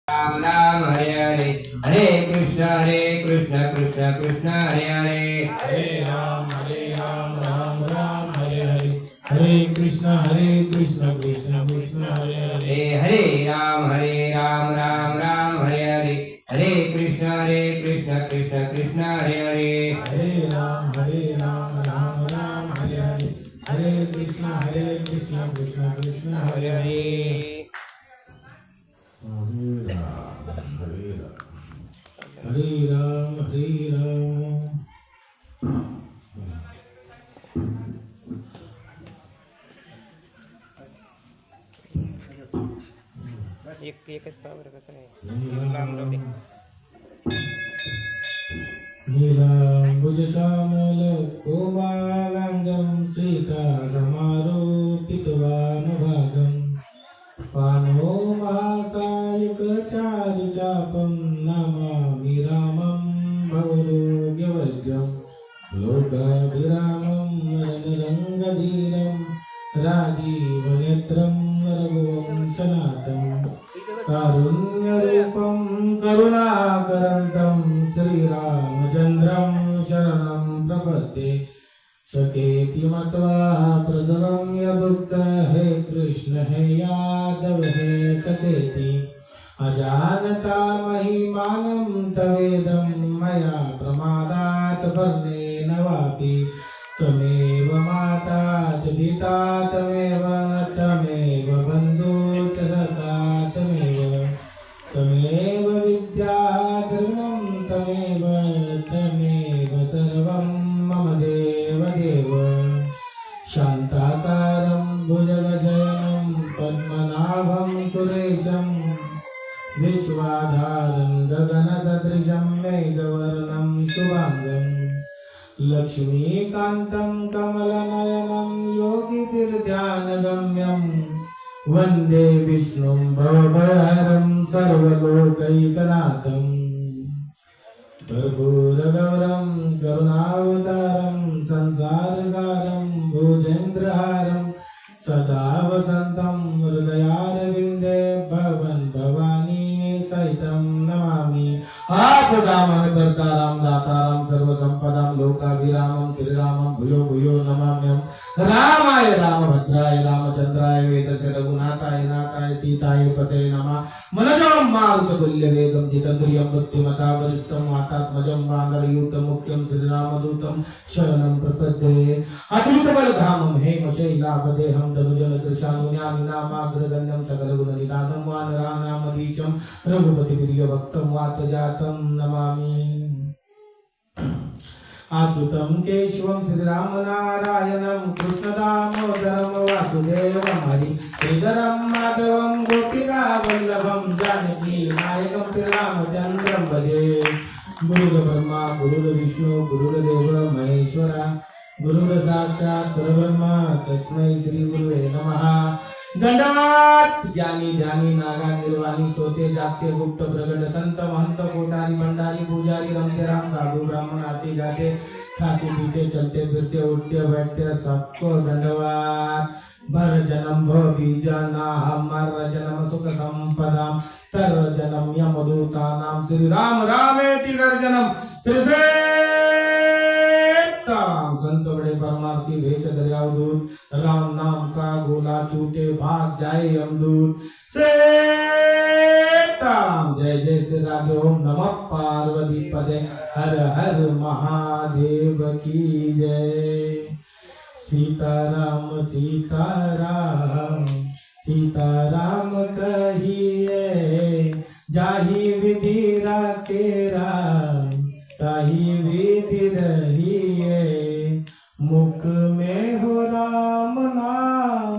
राम राम हरे हरे हरे कृष्ण कृष्ण कृष्ण हरे हरे हरे राम राम राम हरे हरे हरे कृष्ण कृष्ण कृष्ण हरे हरे हरे राम राम राम हरे हरे हरे कृष्ण कृष्ण कृष्ण हरे हरे हरे राम राम राम हरे हरे हरे कृष्ण कृष्ण कृष्ण हरे हरे हरे राम हरे राम। एकच पावर कसं नीलाम्बुजश्यामल कोमलाङ्गं सीता समारोपितवानुभागम् पानो महासायुगचारुचापं नमामि रामं भवरोग्यवैद्यं लोकाभिरामं रणरङ्गधीरं राजीवनेत्रं रघुवंशनाथम् कारुण्यरूपं करुणाकरन्तं श्रीरामचन्द्रं शरणं प्रपद्ये सखेति मत्वा प्रसवं यदुक्त हे कृष्ण हे यादव हे सखेति अजानता महिमानं तवेदं मया प्रमादात् वर्णेन वापि त्वमेव माता च पिता त्वमेव बन्धु च सखा त्वमेव विद्या धर्मं त्वमेव सर्वं मम देव शान्ताकारं भुजगशयनं पद्मनाभं सुरेशं विश्वाधारं गगनसदृशं मेघवर्णं शुभाङ्गं लक्ष्मीकान्तं कमलनयनं योगिभिर्ध्यानगम्यं वन्दे विष्णुं भवभयहरं सर्वलोकैकनाथं कर्पूरगौरं करुणावतारं संसारसारं भुजेन्द्रहारं सदा वसन्तं हृदयारविन्दे भवन् भवानी सहितं नमामि आपदामहर्तारं दातारं सर्वसम्पदां लोकाभिरामं श्रीरामं भूयो भूयो नमाम्यहम् रामाय रामभद्राय रामचन्द्राय वेदसे रघुनाथाय नाथाय सीताय पते नमः मनोजं मारुततुल्य वेगं जितेन्द्रियं मृत्युमता वरिष्ठं वातात्मजं वानरयूतं मुख्यं श्रीरामदूतं शरणं प्रपद्ये अतुलितबलधामं हेमशैलापदेहं धनुजन कृशानुज्ञानि नामाग्रगण्यं सकलगुणनिधानं वानराणामधीशं रघुपतिप्रियभक्तं वातजातं नमामि अच्युतं केशवं श्रीरामनारायणं कृष्णदामोदरं वासुदेवं हरि श्रीधरं माधवं गोपिकावल्लभं जानकी नायकं श्रीरामचन्द्रं भजे गुरुर्ब्रह्मा गुरुर्विष्णु गुरुर्देव महेश्वरा गुरुर्साक्षात् परब्रह्म तस्मै श्री गुरुवे नमः दंडात ज्ञानी ध्यानी नागा निर्वाणी सोते जागते गुप्त प्रगट संत महंत कोठारी भंडारी पुजारी रमते राम साधु ब्राह्मण आते जाते खाते पीते चलते फिरते उठते बैठते सबको दंडवात भर जन्म भव बीजना हमर जन्म सुख संपदा तर जन्म यमदूता नाम श्री राम रामेति गर्जनम श्री राम संत बड़े परमार्थी भेष दरियाव दूत राम नाम का गोला छूटे भाग जाए यमदूत राम जय जय श्री राधे ओम नमः पार्वती पदे हर हर महादेव की जय सीताराम सीताराम सीताराम कहिए जाहि विधि राखे राम ताहि विधि रहिए मुख में हो राम नाम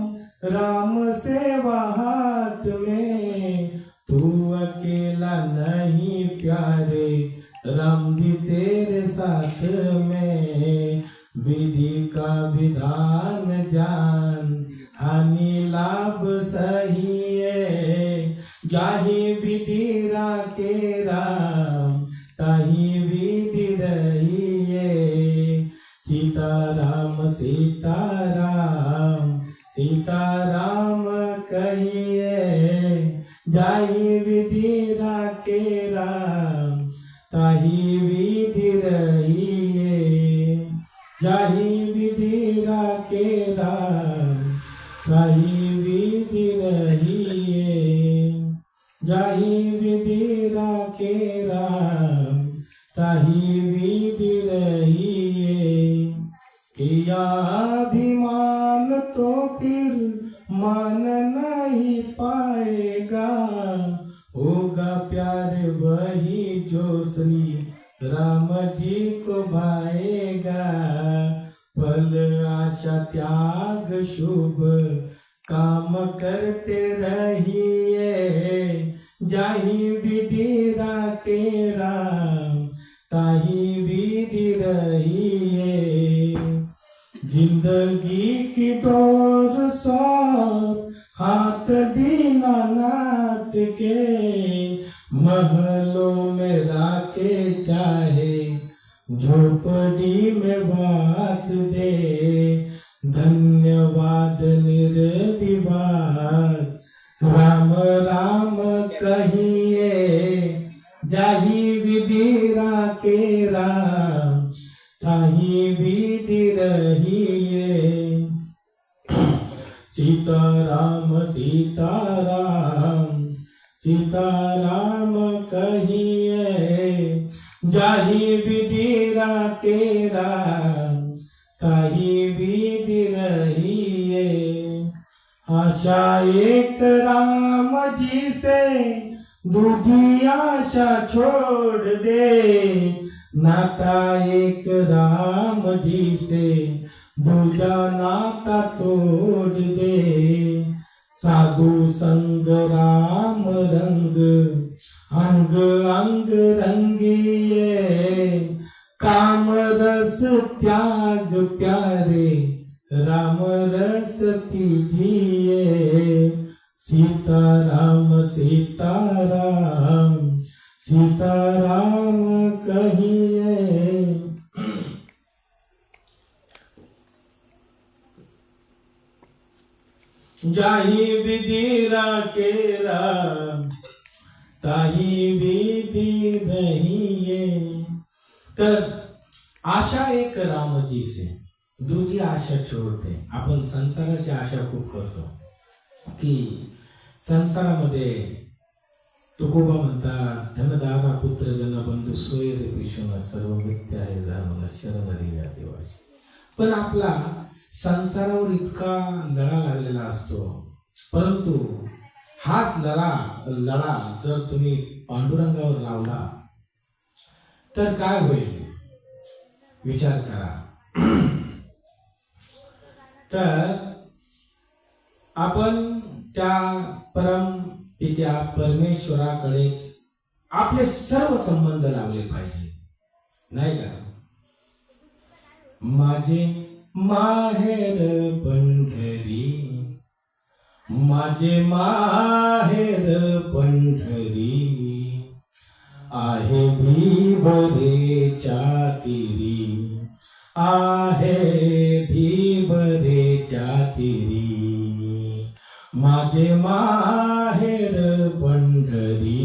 राम सेवा हाथ में तू अकेला नहीं प्यारे राम भी तेरे साथ में विधि का विधान जान हानि लाभ सही है जाहि विधि राखे राम ताहि विधि रहिए सीताराम सीताराम सीताराम कहिए जाहि विधि विधी राखे राम ताही विधी रहिये जाही विधी राखे राम ताही विधी रहिये जाही विधी राखे राम ताही विधी रहिये किया अभिमान तो फिर मान नहीं पाएगा होगा प्यार वही जो श्री राम जी को भाएगा फल आशा त्याग शुभ काम करते रहिए जाही विधि राखे राम ताही विधि रहिए जिंदगी की डोर सौंप हाथ दीनानाथ के महलों में राखे चाहे झोपड़ी में वास दे धन्यवाद निर्विवाद राम राम कहिए जाही विधि राखे राम ताही विधि रहिए सीताराम सीताराम सीताराम कहिए जाही विधि राखे राम ताही विधि रहिए आशा एक राम जी से दूजी आशा छोड़ दे नाता एक राम जी से दूजा नाता तोड़ दे साधु संग राम रंग अंग अंग रंगिए काम रस त्याग प्यारे राम रस कीजिए सीताराम सीताराम सीताराम कहिए जाही विधि राखे राम ताही विधि रहिये तर आशा एक राम जी से दूसरी आशा छोड़ते आपण संसाराची आशा खूप करतो की संसारामध्ये तुकोबा म्हणतात धनदारा पुत्र जनबंधू सोय रे विष्णू सर्व मिथ्या आहे जाणून शरण दिल्या देवाशी पण आपला संसारावर इतका लढा लागलेला असतो परंतु हाच लढा जर तुम्ही पांडुरंगावर लावला तर काय होईल विचार करा तर आपण त्या परम पित्या परमेश्वराकडे आपले सर्व संबंध लावले पाहिजे नाही का माझे माहेर पंढरी माझे माहेर पंढरी आहे भीबरेच्या तीरी आहे भीबरेच्या तीरी माझे माहेर पंढरी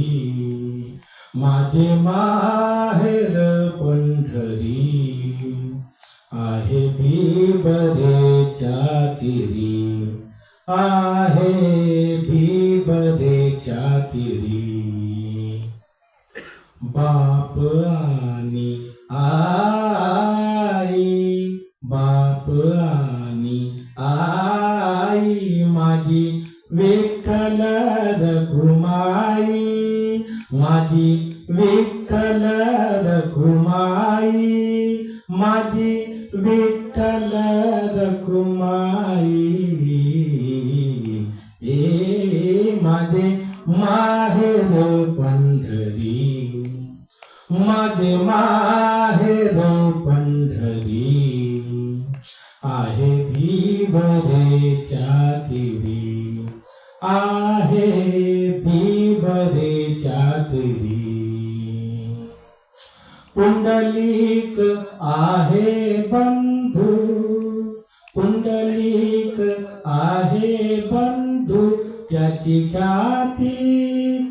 माझे माहेर पंढरी आहे भीबरेच्या तीरी आहे भीबरेच्या तीरी बाप आणि आई बाप आणि आई माझी विठ्ठल रखुमाई माझी विठ्ठल रखुमाई माझी विठ्ठल रखुमाई ए माझे माहेर पंढरी माझे माहेर पंढरी आहे भीबरेच्या तीरी आहे भीबरेच्या तीरी पुंडलिक आहे बंधू पुंडलिक आहे बंधू त्याची ख्याती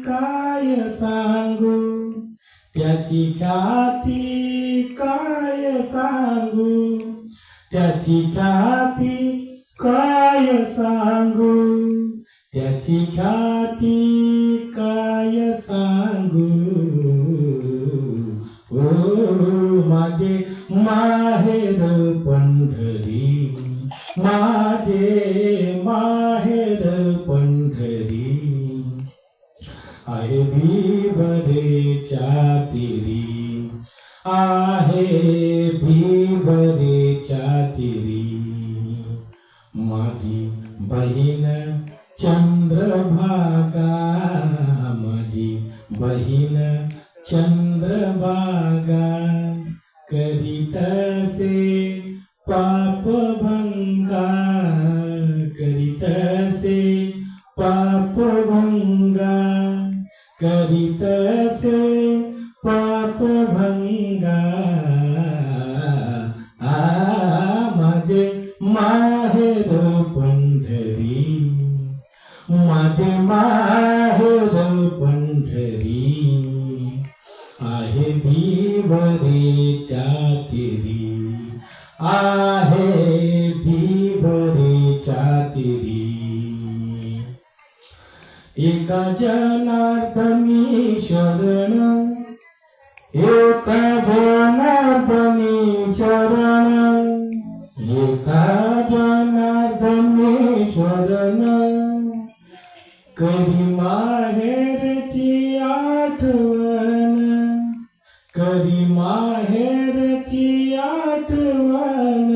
काय काय सांगू त्याची ख्याती काय सांगू त्याची ख्याती काय सांगू त्याची ख्याती काय सांगू ओ माझे माहेर पंढरी माझे माहेर पंढरी आहे भीवरेच्या तिरी आहे भीवरेच्या तिरी माझी बहीण चंद्रभागा माझी बहीण चंद्रभागा करीतसे पापभंगा करीतसे पापभंगा करीतसे पापभंगा माझे माहेर पंढरी माझे माहेर पंढरी आहे भीवरेच्या तिरी आहे भीवरेच्या तिरी एका जनार्दनी शरण एका जनार्दनी शरण एका जनार्दनी शरण करी माहेरची आठवण करी माहेरची आठवण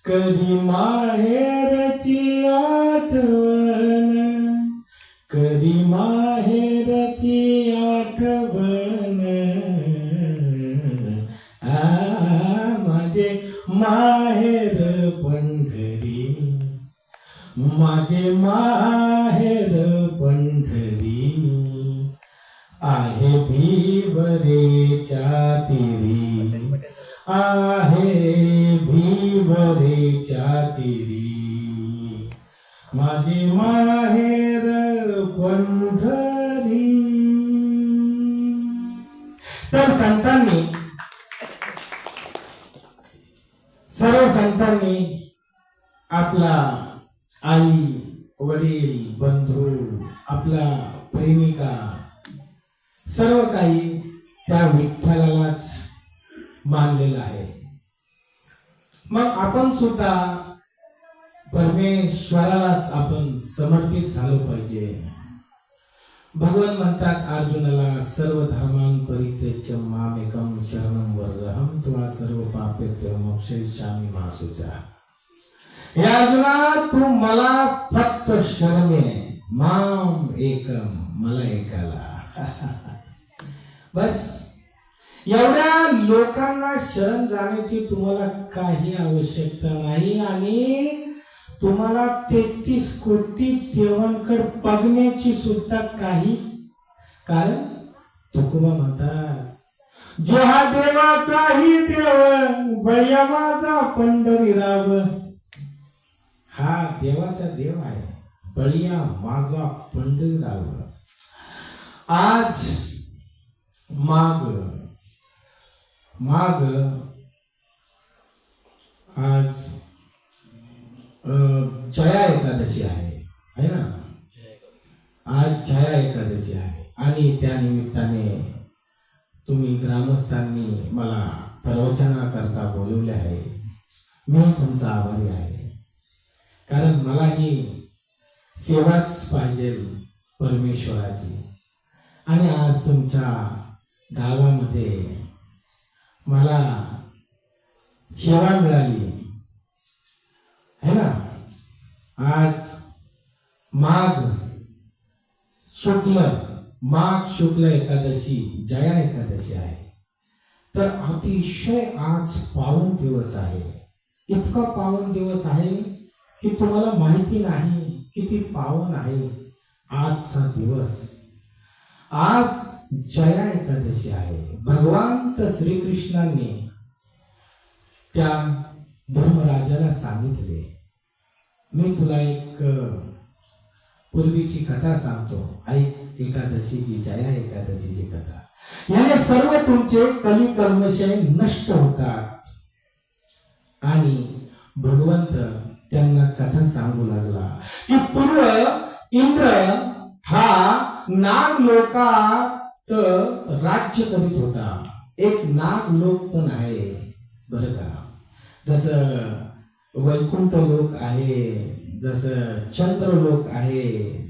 करी माहेरची आठवण करी माहेरची आठवण माझे माहेर पंढरी माझे माहेर पंढरी आहे भीवरेच्या तिरी आहे भीवरेच्या तिरी माझे माहेर पंढरी. तर संतांनी सर्व संतांनी आपला आई वडील बंधू आपला प्रेमिका सर्व काही त्या विठ्ठलालाच मानलेलं आहे. मग आपण सुद्धा परमेश्वरालाच आपण समर्पित झालो पाहिजे. भगवान म्हणतात अर्जुनाला सर्व धर्मां परित्यज्य मामेकं शरणं व्रजहं त्वा सर्व पापेभ्यो मोक्षयिष्यामि मा शुचः. हे अर्जुना तू मला फक्त शरण ये माम एकम मला एकाला. बस एवढ्या लोकांना शरण जाण्याची तुम्हाला काही आवश्यकता नाही आणि तुम्हाला 33 कोटी देवांकडे बघण्याची सुद्धा काही कारण तुकोबा म्हणतात जो हा देवाचाही देव बळ्या माझा पंढरीराव. हा देवाचा देव आहे बळिया माझा पंढरीराव. आज माग आज जया एकादशी आहे ना. आज जया एकादशी आहे आणि त्या निमित्ताने तुम्ही ग्रामस्थांनी मला प्रवचनाकरता बोलवले आहे. मी तुमचा आभारी आहे कारण मला ही सेवाच पाहिजे परमेश्वराची. आणि आज तुमच्या गावामध्ये मला सेवा मिळाली है ना. आज माघ शुक्ल एकादशी जया एकादशी आहे. तर अतिशय आज पावन दिवस आहे. इतका पावन दिवस आहे की तुम्हाला माहिती नाही किती पावन आहे आजचा दिवस. आज जया एकादशी आहे. भगवान श्रीकृष्णांनी त्या धर्मराजाला सांगितले मी तुला एक पूर्वीची कथा सांगतो, ऐक एकादशीची, जया एकादशीची कथा. याने सर्व तुमचे कली कर्मशय नष्ट होतात. आणि भगवंत त्यांना कथा सांगू लागला की पूर्व इंद्र हा नाग लोकात राज्य करीत होता. एक नाग लोक पण आहे बरं का. जसं वैकुंठ लोक आहे, जसं चंद्र लोक आहे,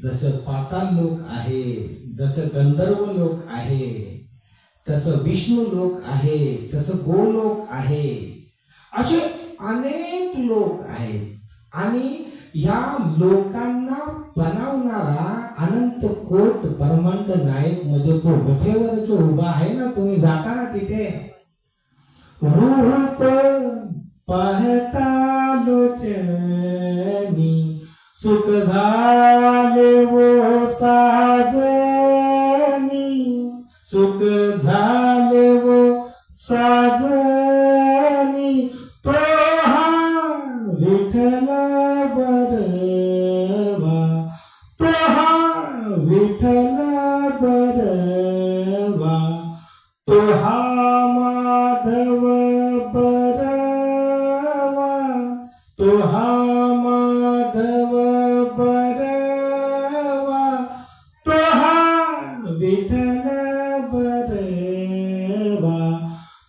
जसं पाताल लोक आहे, जसं गंधर्व लोक आहे, तसं विष्णू लोक आहे, तसं गोलोक आहे. असे अनेक लोक आहेत. आणि या लोकांना बनवणारा अनंत कोट ब्रह्मांड नायक मध्ये तो गठेवर जो उभा आहे ना, तुम्ही जाता ना तिथे, रूप पाहता लोचनी सुख झाले वो साजनी, सुख झाले वो साजनी, तो हा विठ्ठल बरवा, तो हा विठ्ठल बरवा, तो हा माधव बरवा, तो हा माधव बरवा, तो हा विठ्ठल बरवा,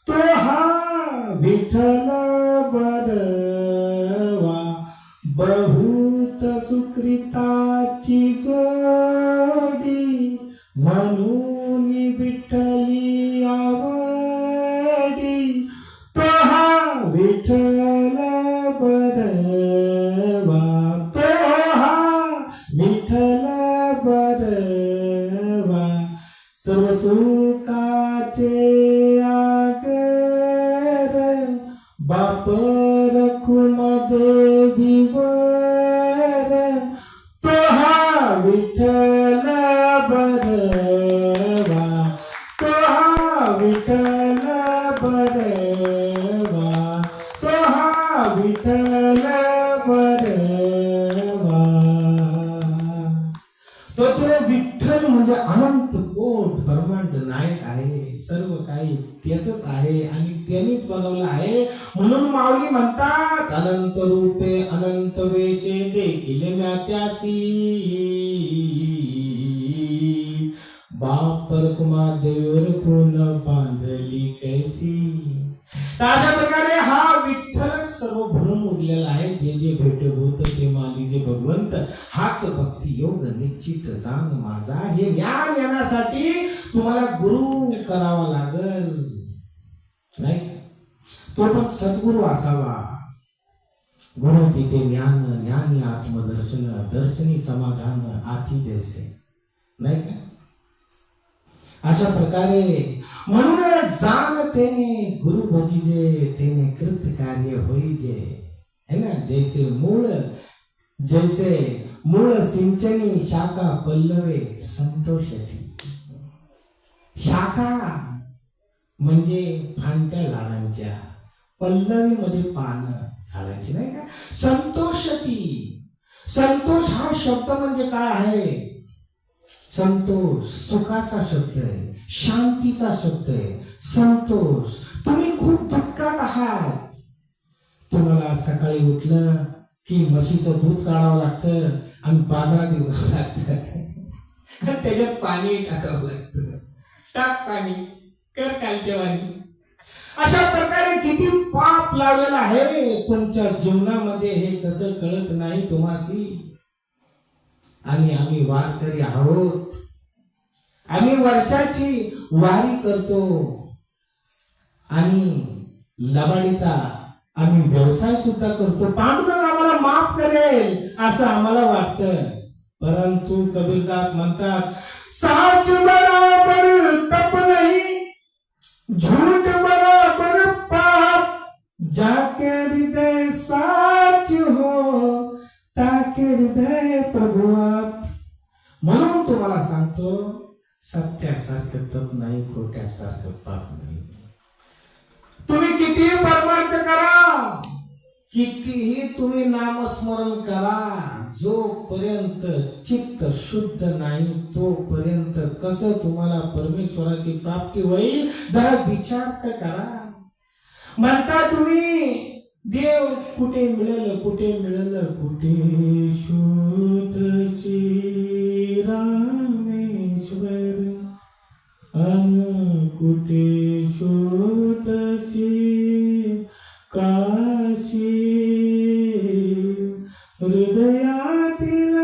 तो हा विठ्ठल बरवा. बहुत सुकृताची जोडी म्हणून विठ्ठली आवडी, तो हा विठ्ठल बरवा, तो हा विठ्ठल बरवा. सर्व सुखाचे आगर बाप रखुम देवीवर, तो हा विठ्ठल बरवा, तो हा विठ्ठल बरवा, तो हा विठ्ठल बरवा. तो विठ्ठल म्हणजे अनंत कोट ब्रह्मांड नायक आहे. सर्व काही त्याच आहे आणि त्यांनीच बनवलं आहे. म्हणून माऊली म्हणतात, अनंत रूपे अनंत वेशे देखील म्यात्यासी, बाप परकुमा देवर कोण बांधली कैसी. अशा प्रकारे हा विठ्ठल सर्व भरून उरलेला आहे. जे जे भेटभूत ते मालिजे भगवंत, हाच भक्ती योग निश्चित जाण माझा. हे ज्ञान येण्यासाठी तुम्हाला गुरु करावा लागल, नाही तो पण सद्गुरु असावा. गुरु तिथे ज्ञान, ज्ञानी आत्मदर्शन, दर्शनी समाधान आती जैसे, नाही का. अशा प्रकारे म्हणून जाण तेने गुरु भजिजे, तेने कृत कार्य होईजे, है ना. जैसे मूळ सिंचनी शाखा पल्लवे संतोषती. शाखा म्हणजे फांत्या झाडांच्या, पल्लवी मध्ये पानं झाडांची, नाही का. संतोषती, संतोष हा शब्द म्हणजे काय आहे. संतोष सुखाचा शब्द आहे, शांतीचा शब्द आहे. संतोष, तुम्ही खूप दुःखात आहात, तुम्हाला सकाळी उठलं की म्हशीचं दूध काढावं लागतं आणि बाजारात येऊन लागतं, त्याच्यात पाणी टाकावं लागतं. टाक पाणी, कर कालच्या वाणी. अशा प्रकारे किती पाप लावलेला आहे तुमच्या जीवनामध्ये, हे कसं कळत नाही तुम्हासी. आणि आम्ही वारकरी आहोत, आम्ही वर्षाची वारी करतो आणि लबाडीचा आम्ही व्यवसाय सुद्धा करतो. पांडुरंग आम्हाला माफ करेल असं आम्हाला वाटतं. परंतु कबीरदास म्हणतात, साच बराबर तप नहीं, झूठ बराबर पाप, जाके हृदय साच हो, ताके हृदय प्रभु आप. म्हणून तुम्हाला सांगतो, सत्यासारखं तप नाही, खोट्यासारखं पाप नाही. तुम्ही कितीही परमार्थ करा, कितीही तुम्ही नामस्मरण करा, जोपर्यंत चित्त शुद्ध नाही तोपर्यंत कसं तुम्हाला परमेश्वराची प्राप्ती होईल जरा विचार तर करा. म्हणता तुम्ही देव कुठे मिळेल कुठे मिळेल कुठे शोधशी रामेश्वर अन कुठे शोधशी काशी हृदयातील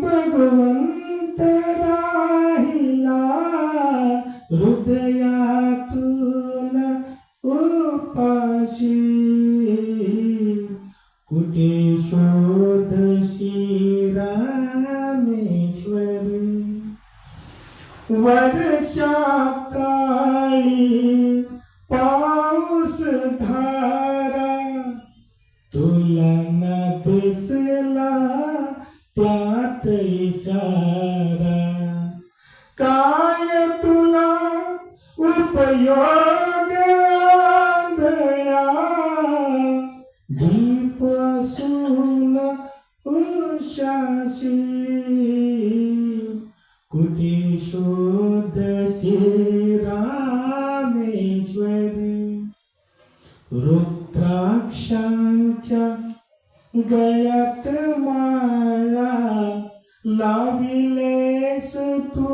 भगवंत राहिला हृदयातून उपाशी कुठे शोधशी रामेश्वर वर्षा काळी पाऊस धारा तुला न दिसला त्यात इशारा काय तुला उपयोग आंधळा दीप असून उशाशी कुठे शोधशी रामेश्वरी रुद्राक्षांच्या गळ्यात माळा लाविलेस तू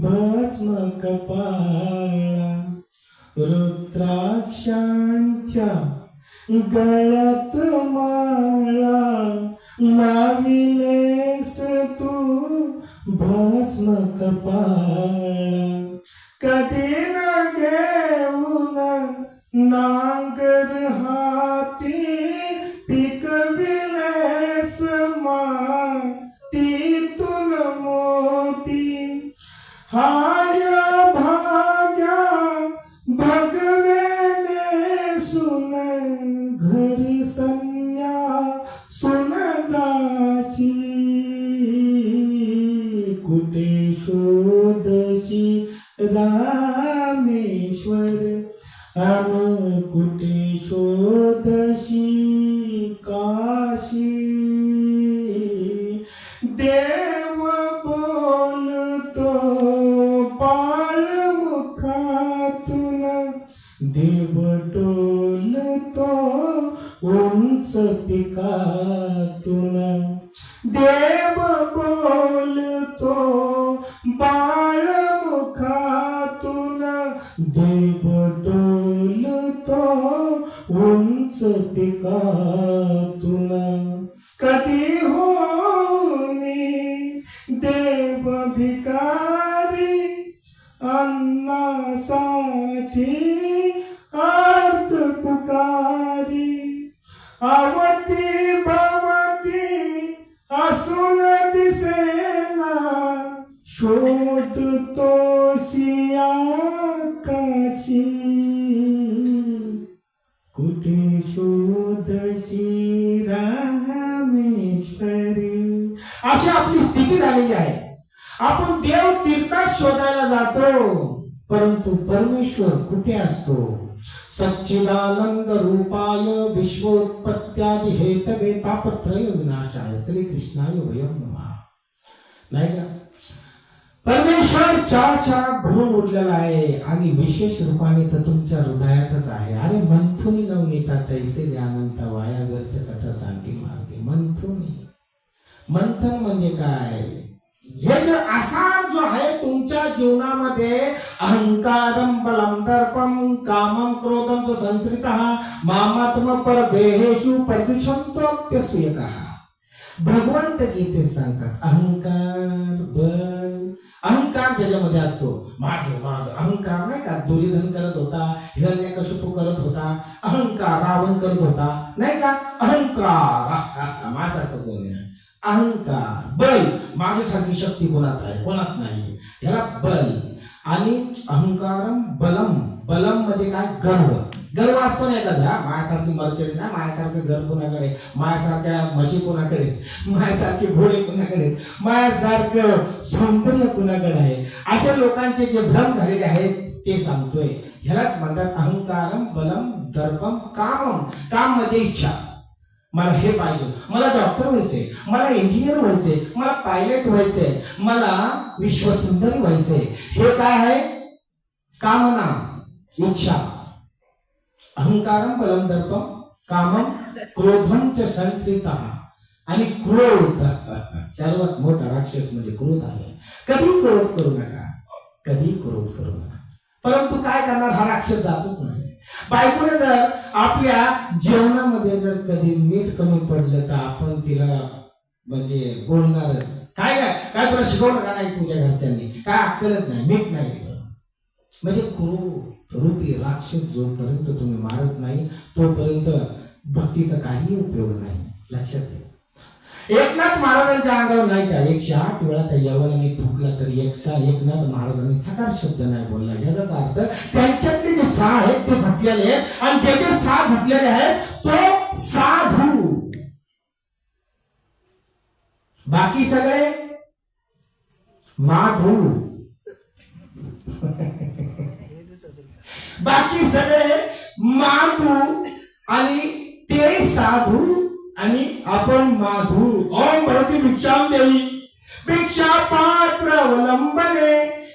भस्म कपाळा रुद्राक्षांच्या गळ्यात माळा लाविलेस तू भस्म कपाळा कधी न घेऊन नांगर हाती पिकविलेस मातीतून मोती हाय भाग्या भगवेने सुन घरी संन्या सुन जाशी कुठे शोधशी रामेश्वर अन कुठे शोधशी काशी देव बोलतो बाळमुखातून देव डोलतो उंच पिकातून देव बोलतो बाळमुखातून देव डोलतो उंच पिकातून कधी होनी देव भिकारी अन्नासाठी अर्थ पुकारी आवती भवती असून दिसेना शोधतो आकाशी कुठे शोधशी रामेश्वरी. अशी आपली स्थिती झालेली आहे. आपण देव तीर्थात शोधायला जातो परंतु परमेश्वर कुठे असतो. सच्चिदानंद रूपाय विश्वोत्पत्त्यादि हेतवे तापत्रय विनाशाय श्री कृष्णाय वयं नमः. नाही का परमेश्वर चार भरून उठलेला आहे आणि विशेष रूपाने तर तुमच्या हृदयातच आहे. अरे मंथुनी नवनीता तैसे अनंत वाया व्यर्थ कथा सांगी मार्गे. मंथन म्हणजे काय. हे जे आसार जो आहे तुमच्या जीवनामध्ये अहंकारम बलम दर्पम कामम क्रोधम च संश्रितः मामात्म परदेहेषु प्रदिशंतोप्यसूयकः. भगवंत गीतेत सांगतात अहंकार बल अहंकार ज्याच्यामध्ये असतो. माझं अहंकार नाही का दुर्योधन करत होता, हिरण्यकशिपू करत होता, अहंकार रावण करत होता नाही का. अहंकार माझ्यासारखं कोण आहे. अहंकार बल माझ्यासारखी शक्ती कोणात आहे कोणात नाही याला बल. आणि अहंकारम बलम बलम मध्ये काय गर्व असतो ना एखादा. माझ्यासारखी मर्चंट नाही, माझ्यासारखं घर कोणाकडे, माझ्यासारख्या म्हशी कोणाकडे, माझ्यासारखे घोडे कोणाकडे, माझ्यासारखं सौंदर्य कोणाकडे आहे. अशा लोकांचे जे भ्रम झालेले आहेत ते सांगतोय. ह्यालाच म्हणतात अहंकारम बलम दर्पम कामम. काम म्हणजे इच्छा. मला हे पाहिजे, मला डॉक्टर व्हायचे, मला इंजिनियर व्हायचे, मला पायलट व्हायचे, मला विश्वसुंदरी व्हायचे. हे काय आहे? कामना, इच्छा. अहंकारम बलम दर्पम कामम क्रोधम च संश्रितः. आणि क्रोध सर्वात मोठा राक्षस म्हणजे क्रोध आहे. कधी क्रोध करू नका, कधी क्रोध करू नका. परंतु काय करणार, हा राक्षस जातच नाही. बायकोने जर आपल्या जेवणामध्ये जर कधी मीठ कमी पडलं तर आपण तिला म्हणजे बोलणारच. काय काय काय तुला शिकवलं का नाही तुझ्या घरच्यांनी, काय अक्कलच नाही, मीठ नाही येतं. म्हणजे क्रोध रूपी राक्षस जोपर्यंत तुम्ही मारत नाही तोपर्यंत भक्तीचा काही उपयोग नाही. लक्षात घ्या. एकनाथ महाराजांच्या अंगावर नाही का 108 वेळा त्या यवनाने थुकला तरी एकनाथ महाराजांनी चकार शब्द नाही बोलला. याचाच अर्थ त्यांच्यातले जे 6 आहेत ते घटलेले आहेत आणि जे जे 6 घटलेले आहेत तो साधू. बाकी सगळे माधू. बाकी सगळे माधू आणि ते साधू आणि आपण माधू. ओम भवती भिक्षाम देवी भिक्षा पात्र अवलंबने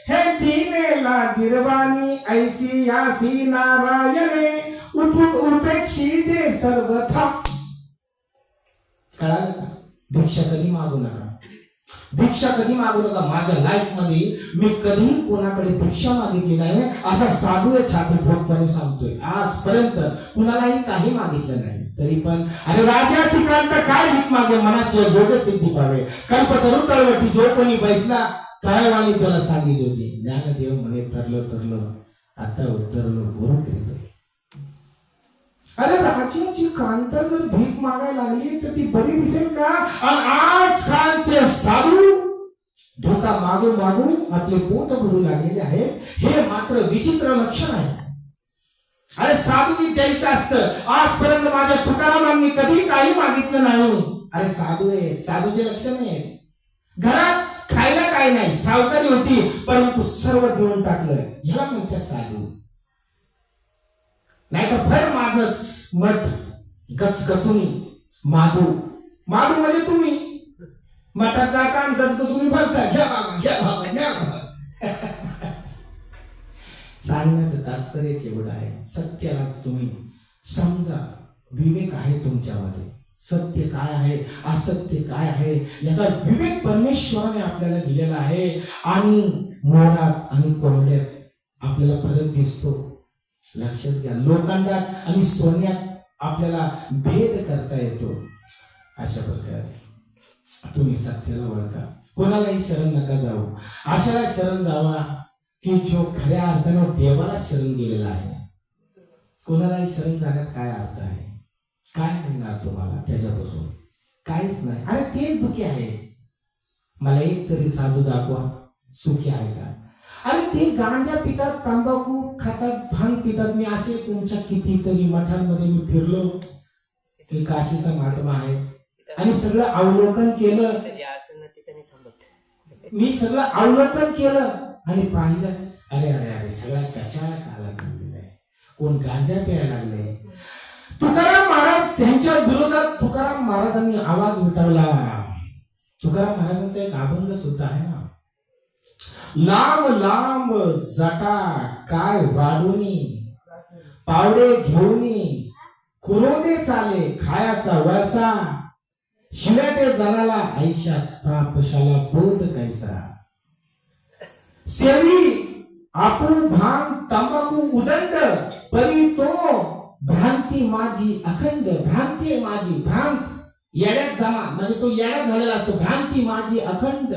हे जीनेला जिरवानी ऐसी यासी नारायणे उठून उपेक्षी जे सर्वथा. कळालं का? भिक्षा कधी मागू नका, भिक्षा कधी मागू नका. माझ्या लाईफ मध्ये मी कधी कोणाकडे भिक्षा मागितली नाही असा साधू छात्रभोटपणे सांगतोय. आजपर्यंत कुणालाही काही मागितलं नाही. तरी पण अरे राजाची कांत काय भीक मागे, मनाची जोग सिद्धी पावे. कल्पतरू तळवटी जो कोणी बैसला काय वाणी त्याला सांगितली होती. ज्ञानदेव म्हणे तरलो आता उतरलो गुरु करीत. अरे राजाची कांत जर भीक मागायला लागली तर ती बरी दिसेल का? आणि आजकालचे साधू धोका मागून मागून आपले पोट भरू लागलेले आहेत. हे मात्र विचित्र लक्षण आहे. अरे साधूनी द्यायचं असतं. आजपर्यंत माझ्या तुकारामांनी कधी काही मागितलं नाही. अरे साधू आहे, साधूचे लक्षण आहे. घरात खायला काही नाही, सावकारी होती परंतु सर्व देऊन टाकलं, ह्याला म्हणतात साधू. नाही तर भर माझच मठ गचगचुनी माधू. माधू म्हणजे तुम्ही मठात जाता आणि गचगचुनी भरता. घ्या बाबा घ्या बाबा घ्या बाबा. सांगण्याचं तात्पर्य एवढं आहे, सत्याला तुम्ही समजा. विवेक आहे तुमच्यामध्ये. सत्य काय आहे, असत्य काय आहे याचा विवेक परमेश्वराने आपल्याला दिलेला आहे. आणि मोरात आणि कोंबड्यात आपल्याला फरक दिसतो. लक्षात घ्या. लोखंडात आणि सोन्यात आपल्याला भेद करता येतो. अशा प्रकारे तुम्ही सत्याला ओळखा. कोणालाही शरण नका जाऊ. अशाला शरण जावा की जो खऱ्या अर्थानं देवाला शरण गेलेला आहे. कोणालाही शरण जाण्यात काय अर्थ आहे? काय मिळणार तुम्हाला त्याच्यापासून? काहीच नाही. अरे तेच दुःखी आहे. मला एक तरी साधू दाखवा सुखी आहे का? अरे ते गांजा पितात, तंबाखू खातात, भांग पितात. मी असे तुमच्या कितीतरी मठांमध्ये मी फिरलो. ते काशीचा महात्मा आहे आणि सगळं अवलोकन केलं. मी सगळं अवलोकन केलं आणि पाहिलं. अरे अरे अरे सगळा कचरा काला चाललेला आहे. कोण गांजा प्यायला लागले. तुकाराम महाराज यांच्या विरोधात तुकाराम महाराजांनी आवाज उठवला. तुकाराम महाराजांचा एक अभंग सुद्धा आहे ना. लांब लांब जटा काय वाढूनी पावडे घेऊनी कुरोदे चाले खायाचा वरसा शिव्याटे जनाला आईशा तापशाला बोध कैसा. सेवी आपण भांग तंबाखू उदंड परी तो भ्रांती माझी अखंड. भ्रांती माझी भ्रांत येड्यात जमा म्हणजे तो येड्यात झालेला असतो. भ्रांती माझी अखंड.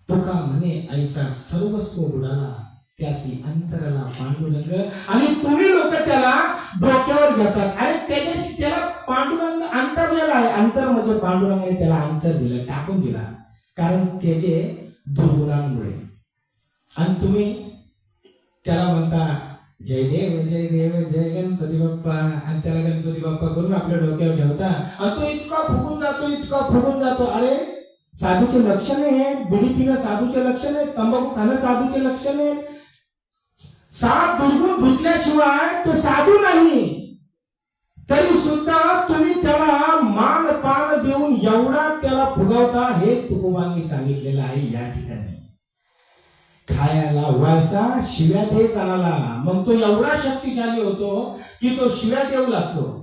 तुका म्हणे ऐसा सर्वस्व बुडाला त्यासी अंतराला पांडुरंग. आणि तुम्ही लोक त्याला डोक्यावर घेतात. अरे त्याच्याशी त्याला पांडुरंग अंतरलेला आहे. अंतर म्हणजे पांडुरंगाने त्याला अंतर दिलं, टाकून दिला. कारण त्याचे दुर्गुणांमुळे. आणि तुम्ही त्याला म्हणता जय देव जय गणपती बाप्पा आणि त्याला गणपती बाप्पा करून आपल्या डोक्यावर ठेवता आणि तो इतका फुगून जातो, इतका फुगून जातो. अरे साधूचे लक्षण आहे. बिडी पिणं साधूचे लक्षण आहे. तंबाखू खाणं साधूचे लक्षण आहे. 7 दुर्गुण धुतल्याशिवाय तो साधू नाही. तरी सुद्धा तुम्ही त्याला मान पान देऊन एवढा त्याला फुगवता, हे तुकोबांनी सांगितलेलं आहे या ठिकाणी. खायला वळसा शिव्या दे चालाला. मग तो एवढा शक्तिशाली होतो की तो शिव्या देऊ लागतो.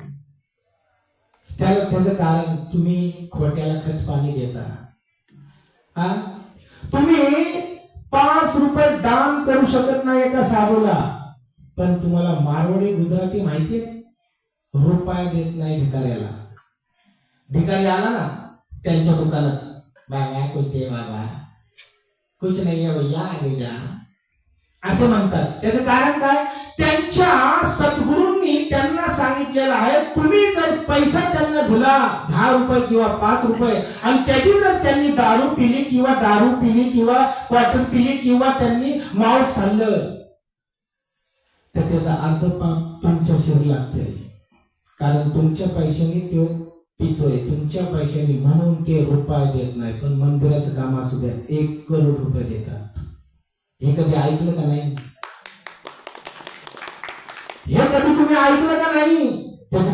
त्याचं कारण तुम्ही खोट्याला खत पाणी देता. तुम्ही 5 रुपये दान करू शकत नाही एका साधूला, पण तुम्हाला मारवाडी गुजराती माहितीये, रुपया देत नाही भिकाऱ्याला. भिकारी आला ना त्यांच्या दुकानात, बाबा कुठे बाबा, कुछ नाही आहे भैया आगे जा, असं म्हणतात. त्याचं कारण काय? त्यांच्या सद्गुरूंनी त्यांना सांगितलेलं आहे, तुम्ही जर पैसा त्यांना दिला 10 रुपये किंवा 5 रुपये, आणि त्याची जर त्यांनी दारू पिली किंवा क्वार्टर पिली किंवा त्यांनी मांस खाल्लं, तर त्याचा अर्धपाप तुमच्या शिर लागते. कारण तुमच्या पैशाने तो पितोय, तुमच्या पैशाने, म्हणून ते रुपये देत नाही. पण मंदिराचं काम असू द्या, 1 करोड रुपये देतात. हे कधी ऐकलं का नाही? हे कधी तुम्ही ऐकलं का नाही? त्याचं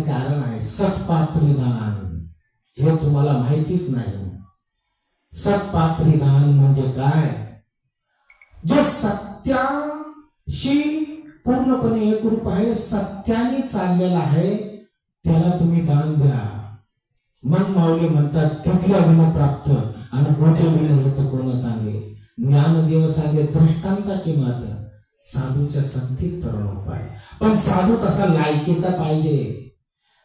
कारण आहे सत्पात्री दान. हे तुम्हाला माहितीच नाही. सत्पात्री दान म्हणजे काय? जो सत्याशी पूर्णपणे एकरूप आहे, सत्याने चाललेला आहे, त्याला तुम्ही दान द्या. मन माऊली म्हणतात, तिथल्या विन प्राप्त आणि गोचे विन होत कोण सांगे. ज्ञानदेव सांगे दृष्टांताची मात, साधूच्या संगतीत तरुण उपाय. पण साधू तसा लायकीचा पाहिजे.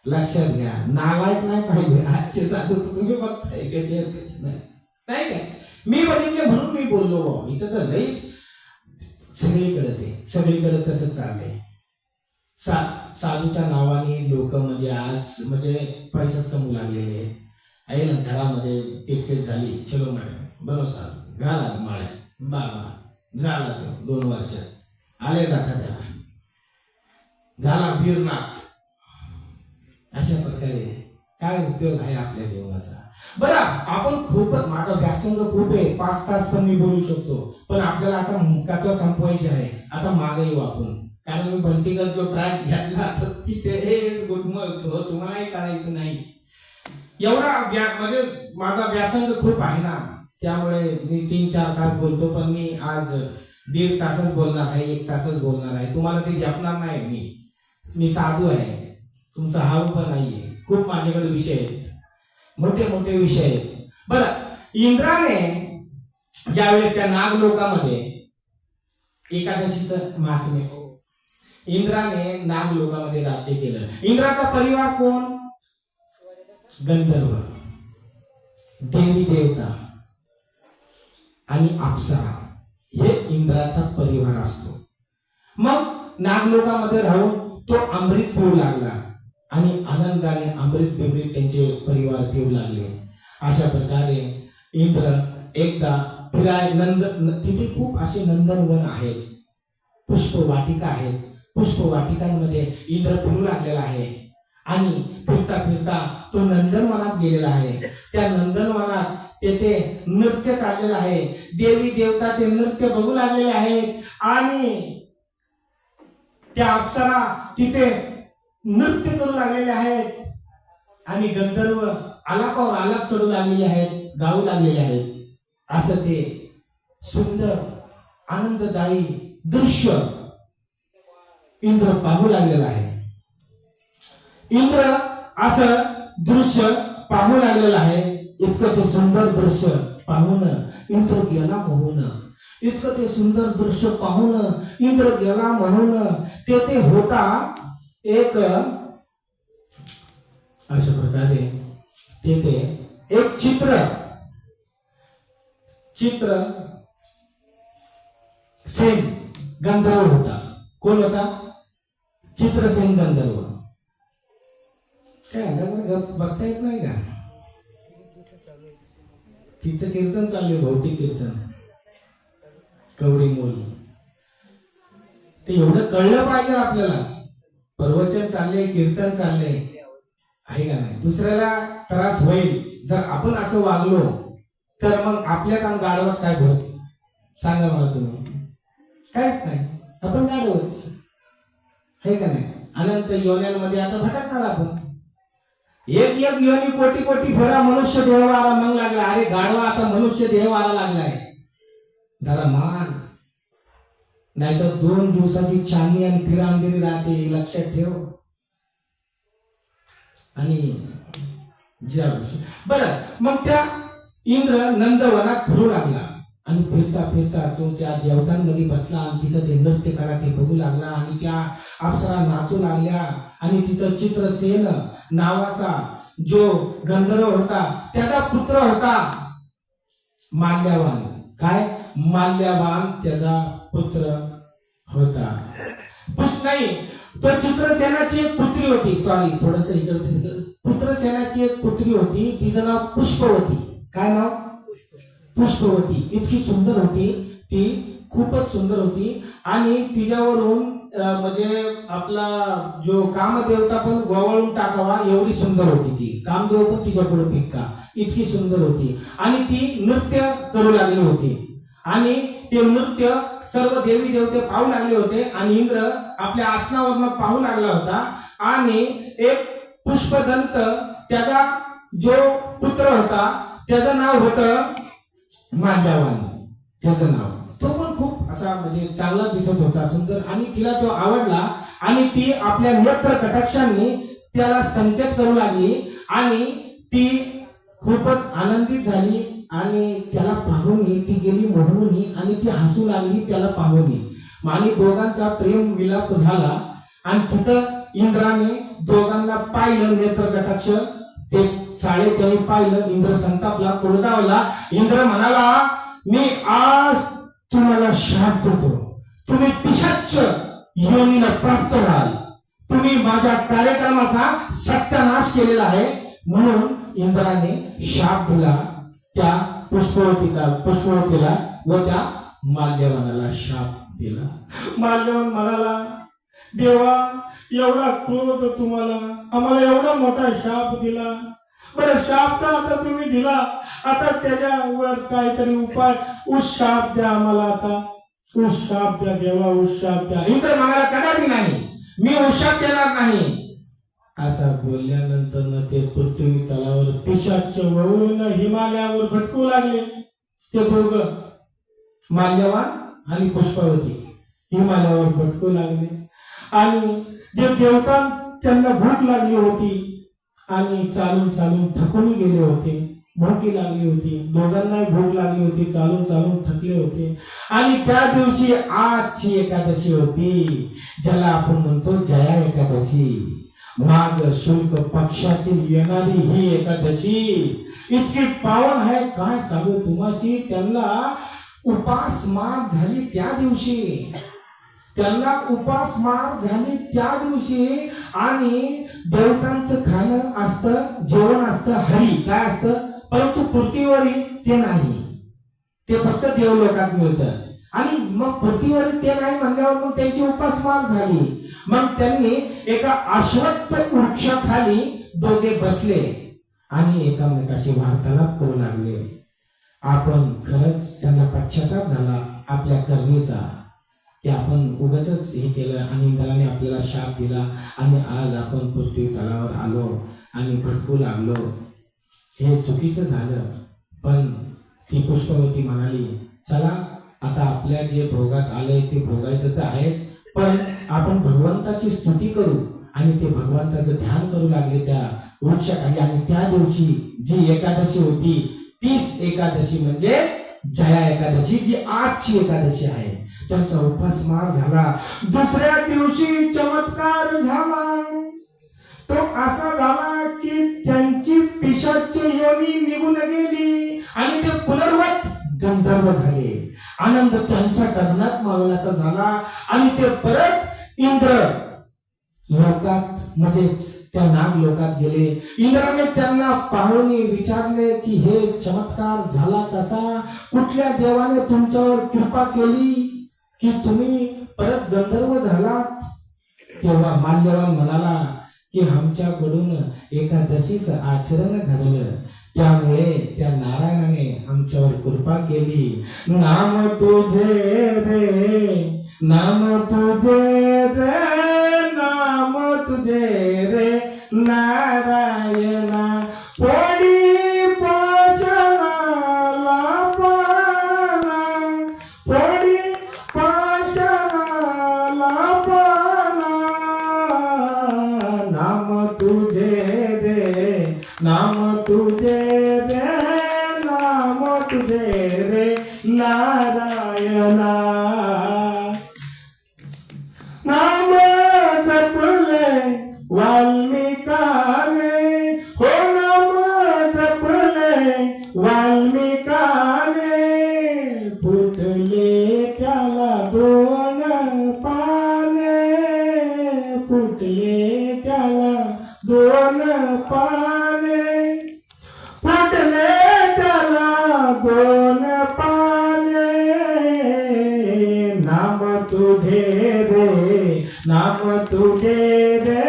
लक्षात घ्या, नालायक नाही पाहिजे. आजचे साधू तुम्ही बघताय कसे नाही काय. मी बघितले म्हणून मी बोललो. इथं तर लईच सगळीकडे तसं चाललंय. साधूच्या नावाने लोक म्हणजे पैसाच कमवू लागलेले आहे ना. घरामध्ये किटकिट झाली, चलो मॅडम बरोबर साधू घाला माळ्यात, बाबा झाला तो 2 वर्ष आले जाता त्याला, झाला बीरनाथ. अशा प्रकारे काय उपयोग आहे आपल्या जीवनाचा? बरं, आपण खूपच, माझा व्यासंग खूप आहे, 5 तास पण मी बोलू शकतो, पण आपल्याला आता मुक्कात्व संपवायचे आहे. आता मागे येऊ आपण, कारण मी भलतीकर जो ट्रॅक घेतला तर तिथे गुटमळतो, तुम्हालाही करायचं नाही. एवढा म्हणजे माझा व्यासंग खूप आहे ना, त्यामुळे मी 3-4 तास बोलतो. पण मी आज 1.5 तासच बोलणार आहे, 1 तासच बोलणार आहे. तुम्हाला ते जपणार नाही. मी साधू आहे, तुमचा हाव पण नाहीये. खूप माझ्याकडे विषय आहेत, मोठे विषय आहेत. बरं, इंद्राने ज्यावेळेस त्या नागलोकामध्ये, एकादशीचं महात्म्य, इंद्राने नागलोकामध्ये राज्य केलं. इंद्राचा परिवार कोण? गंधर्व, देवी देवता आणि अप्सरा, हे इंद्राचा परिवार असतो. मग नागलोकामध्ये राहून तो अमृत पिऊ लागला आणि आनंदाने अमृत बिमृत त्यांचे परिवार पिऊ लागले. अशा प्रकारे इंद्र एकदा फिराय तिथे खूप असे नंदनवन आहेत, पुष्पवाटिका आहेत. पुष्पवाटिकांमध्ये इंद्र फिरू लागलेला आहे आणि फिरता तो नंदनवनात गेलेला आहे. त्या नंदनवनात तेथे नृत्य चाललेलं आहे. देवी देवता ते नृत्य बघू लागलेले आहेत आणि त्या अप्सरा तिथे नृत्य करू लागलेले आहेत आणि गंधर्व आलापावर आलाप चढू लागलेले आहेत, गाऊ लागलेले आहेत. असं ते सुंदर आनंददायी दृश्य इंद्र पाहू लागलेला आहे. इंद्र असं दृश्य पाहू लागलेलं आहे. इतकं ते सुंदर दृश्य पाहून इंद्र गेला म्हणून, इतकं ते सुंदर दृश्य पाहून इंद्र गेला म्हणून तेथे होता एक, अशा प्रकारे तेथे एक चित्रसेन गंधर्व होता. कोण होता? चित्रसेन गंधर्व. काय बसता येत नाही का? तिथं कीर्तन चालले, भौतिक कीर्तन, कवडी मोल. ते एवढं कळलं पाहिजे आपल्याला. प्रवचन चालले, कीर्तन चालले आहे का नाही? दुसऱ्याला त्रास होईल जर आपण असं वागलो तर मग आपल्या काम गाडवत काय बोल? सांगा मला तुम्ही. काहीच नाही, आपण गाडवच आहे का नाही? अनंत योन्यांमध्ये आता भटकणार आपण. एक एक योनी कोटी कोटी फेरा मनुष्य देह वारा मग लागला. अरे गाढवा, आता मनुष्य देह वारा लागलाय. जरा मान, नाही तर 2 दिवसाची चांदणी आणि फिरा अंधेरी राहते, लक्षात ठेव. आणि बरं, मग त्या इंद्र नंदवनात फिरू लागला आणि फिरता फिरता तो त्या देवतांमध्ये बसला आणि तिथं ते नृत्य करा ते बघू लागला आणि त्या अप्सरा नाचू लागल्या. आणि तिथं चित्रसेन नावाचा जो गंधर्व होता त्याचा पुत्र होता माल्यवान. काय माल्यवान त्याचा पुत्र होता. नाही, तो चित्रसेनाची एक पुत्री होती. सॉरी, थोडस इकडे. पुत्रसेनाची एक पुत्री होती, तिचं नाव पुष्पवती. काय नाव? पुष्पवती. इतकी सुंदर होती ती, खूपच सुंदर होती. आणि तिच्यावरून म्हणजे आपला जो कामदेवता पण गोवळून टाकावा एवढी सुंदर होती ती. कामदेव पण तिच्या पुढे फिक्का, इतकी सुंदर होती. आणि ती नृत्य करू लागली होती. आणि ते नृत्य सर्व देवी देवते पाहू लागले होते. आणि इंद्र आपल्या आसनावरनं पाहू लागला होता. आणि एक पुष्पदंत त्याचा जो पुत्र होता त्याचं नाव होतं माल्यवान. त्याचं नाव, तो पण खूप असा म्हणजे चांगला दिसत होता, सुंदर. आणि तिला तो आवडला. आणि ती आपल्या नेत्र कटाक्षांनी त्याला संकेत करू लागली. आणि ती खूपच आनंदित झाली. आणि त्याला पाहून ती गेली मोहून आणि ती हसू लागली त्याला पाहून. आणि दोघांचा प्रेम विलाप झाला. आणि तिथं इंद्राने दोघांना पाहिलं, नेत्र कटाक्ष ते चाळे त्यांनी पाहिलं. इंद्र संतापला, कोरडावला. इंद्र म्हणाला, मी आज तुम्हाला शाप देतो. तुम्ही पिशाच्च योनीला प्राप्त व्हाल. तुम्ही माझ्या कार्यक्रमाचा सत्यानाश केलेला आहे. म्हणून इंद्राने शाप दिला त्या पुष्पवतीला व त्या माल्यवानाला शाप दिला. माल्यवान म्हणाला, देवा, एवढा क्रोध तुम्हाला, आम्हाला एवढा मोठा शाप दिला. बरं, शाप तर आता तुम्ही दिला, आता त्याच्यावर काहीतरी उपाय, उस शाप द्या आम्हाला. आता उस शाप द्या देवा, उस शाप द्या. इंद्र म्हणाला, कदापि नाही, मी उस शाप देणार नाही. असा बोलल्यानंतर ते पृथ्वी तलावर पिशाच वळून हिमालयावर भटकू लागले. ते दोघं, माल्यवान आणि पुष्पवती, हिमालयावर भटकू लागले. आणि जे देवता त्यांना भूक लागली होती आणि चालून चालून थकून गेले होते, भूकी लागली होती. दोघांनाही भूक लागली होती, चालून चालून थकले होते. आणि त्या दिवशी आजची एकादशी होती, ज्याला आपण म्हणतो जया एकादशी. माघ शुल्क पक्षातील येणारी ही एकादशी इतकी पावन आहे, काय सांगू तुम्हाशी. त्यांना उपासमार झाली त्या दिवशी, त्यांना उपासमार झाली त्या दिवशी. आणि देवतांचं खाणं असतं, जेवण असतं, हरी काय असतं, परंतु पृथ्वीवरील ते नाही. ते फक्त देवलोकात मिळतं. आणि मग पृथ्वीवर ते नाही म्हणल्यावर मग त्यांची उपासमार झाली. मग त्यांनी एका अश्वत्थ वृक्षाखाली दोघे बसले आणि एकामेकाशी वार्तालाप करू लागले. आपण खरंच त्यांना पश्चाताप झाला आपल्या करणीचा, की आपण उगाचच हे केलं आणि इंद्राने आपल्याला शाप दिला आणि आज आपण पृथ्वी तलावर आलो आणि भटकू लागलो. हे चुकीचं झालं. पण ती पुष्पवती म्हणाली, चला आता आपल्या जे भोगात आलंय ते भोगायचं तर आहेच, पण आपण भगवंताची स्तुती करू. आणि ते भगवंताचं ध्यान करू लागले त्या वृक्षाखाली. आणि त्या दिवशी जी एकादशी होती, 30 एकादशी म्हणजे जया एकादशी, जी आजची एकादशी आहे, त्यांचा उपासमार झाला. दुसऱ्या दिवशी चमत्कार झाला. तो असा झाला की त्यांची पिशाच योनी निघून गेली आणि ते पुनर्वत गंधर्व झाले. आनंद त्यांच्या गगनात मावण्याचा झाला. आणि ते परत इंद्र लोकात म्हणजेच त्या नाग लोकात गेले. इंद्राने त्यांना पाहून विचारले की हे चमत्कार झाला कसा, कुठल्या देवाने तुमच्यावर कृपा केली की तुम्ही परत गंधर्व झालात. तेव्हा माल्यवान म्हणाला की आमच्याकडून एकादशीचं आचरण घडलं, त्यामुळे त्या नारायणाने आमच्यावर कृपा केली. नाम तुझे रे, नाम तुझे रे, नाम तुझे नारायणा पोडी पाषाणाला पाना पोडी पाषाणाला पाना नाम तुझे रे नाम तुझे रे नाम तुझे रे नारायणा नाम जपले वाल्मिकाने हो नाम जपले वाल्मिकाने फुटले त्याला दोन पाने फुटले त्याला दोन पाने फुटले त्याला दोन पाने नाम तुझे रे नाम तुझे रे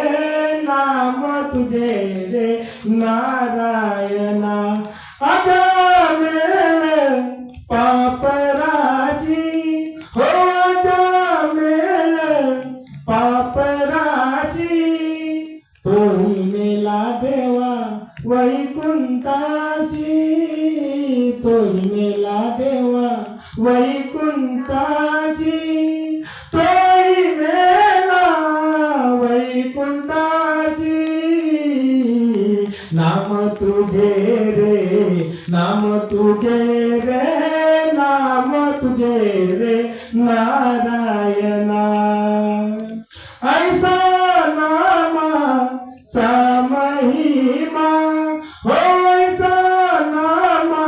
नाम तुझे रे नारायणा अगमेल पापराजी हो अगमेल पापराजी तोही मेला देवा वैकुंठाशी तोही मेला देवा वैकुंठाची तोही मेला वैकुंठाची नाम तुझे रे नाम तुझे रे नाम तुझे रे नारायणा ऐसा नामा चा महिमा हो ऐसा नामा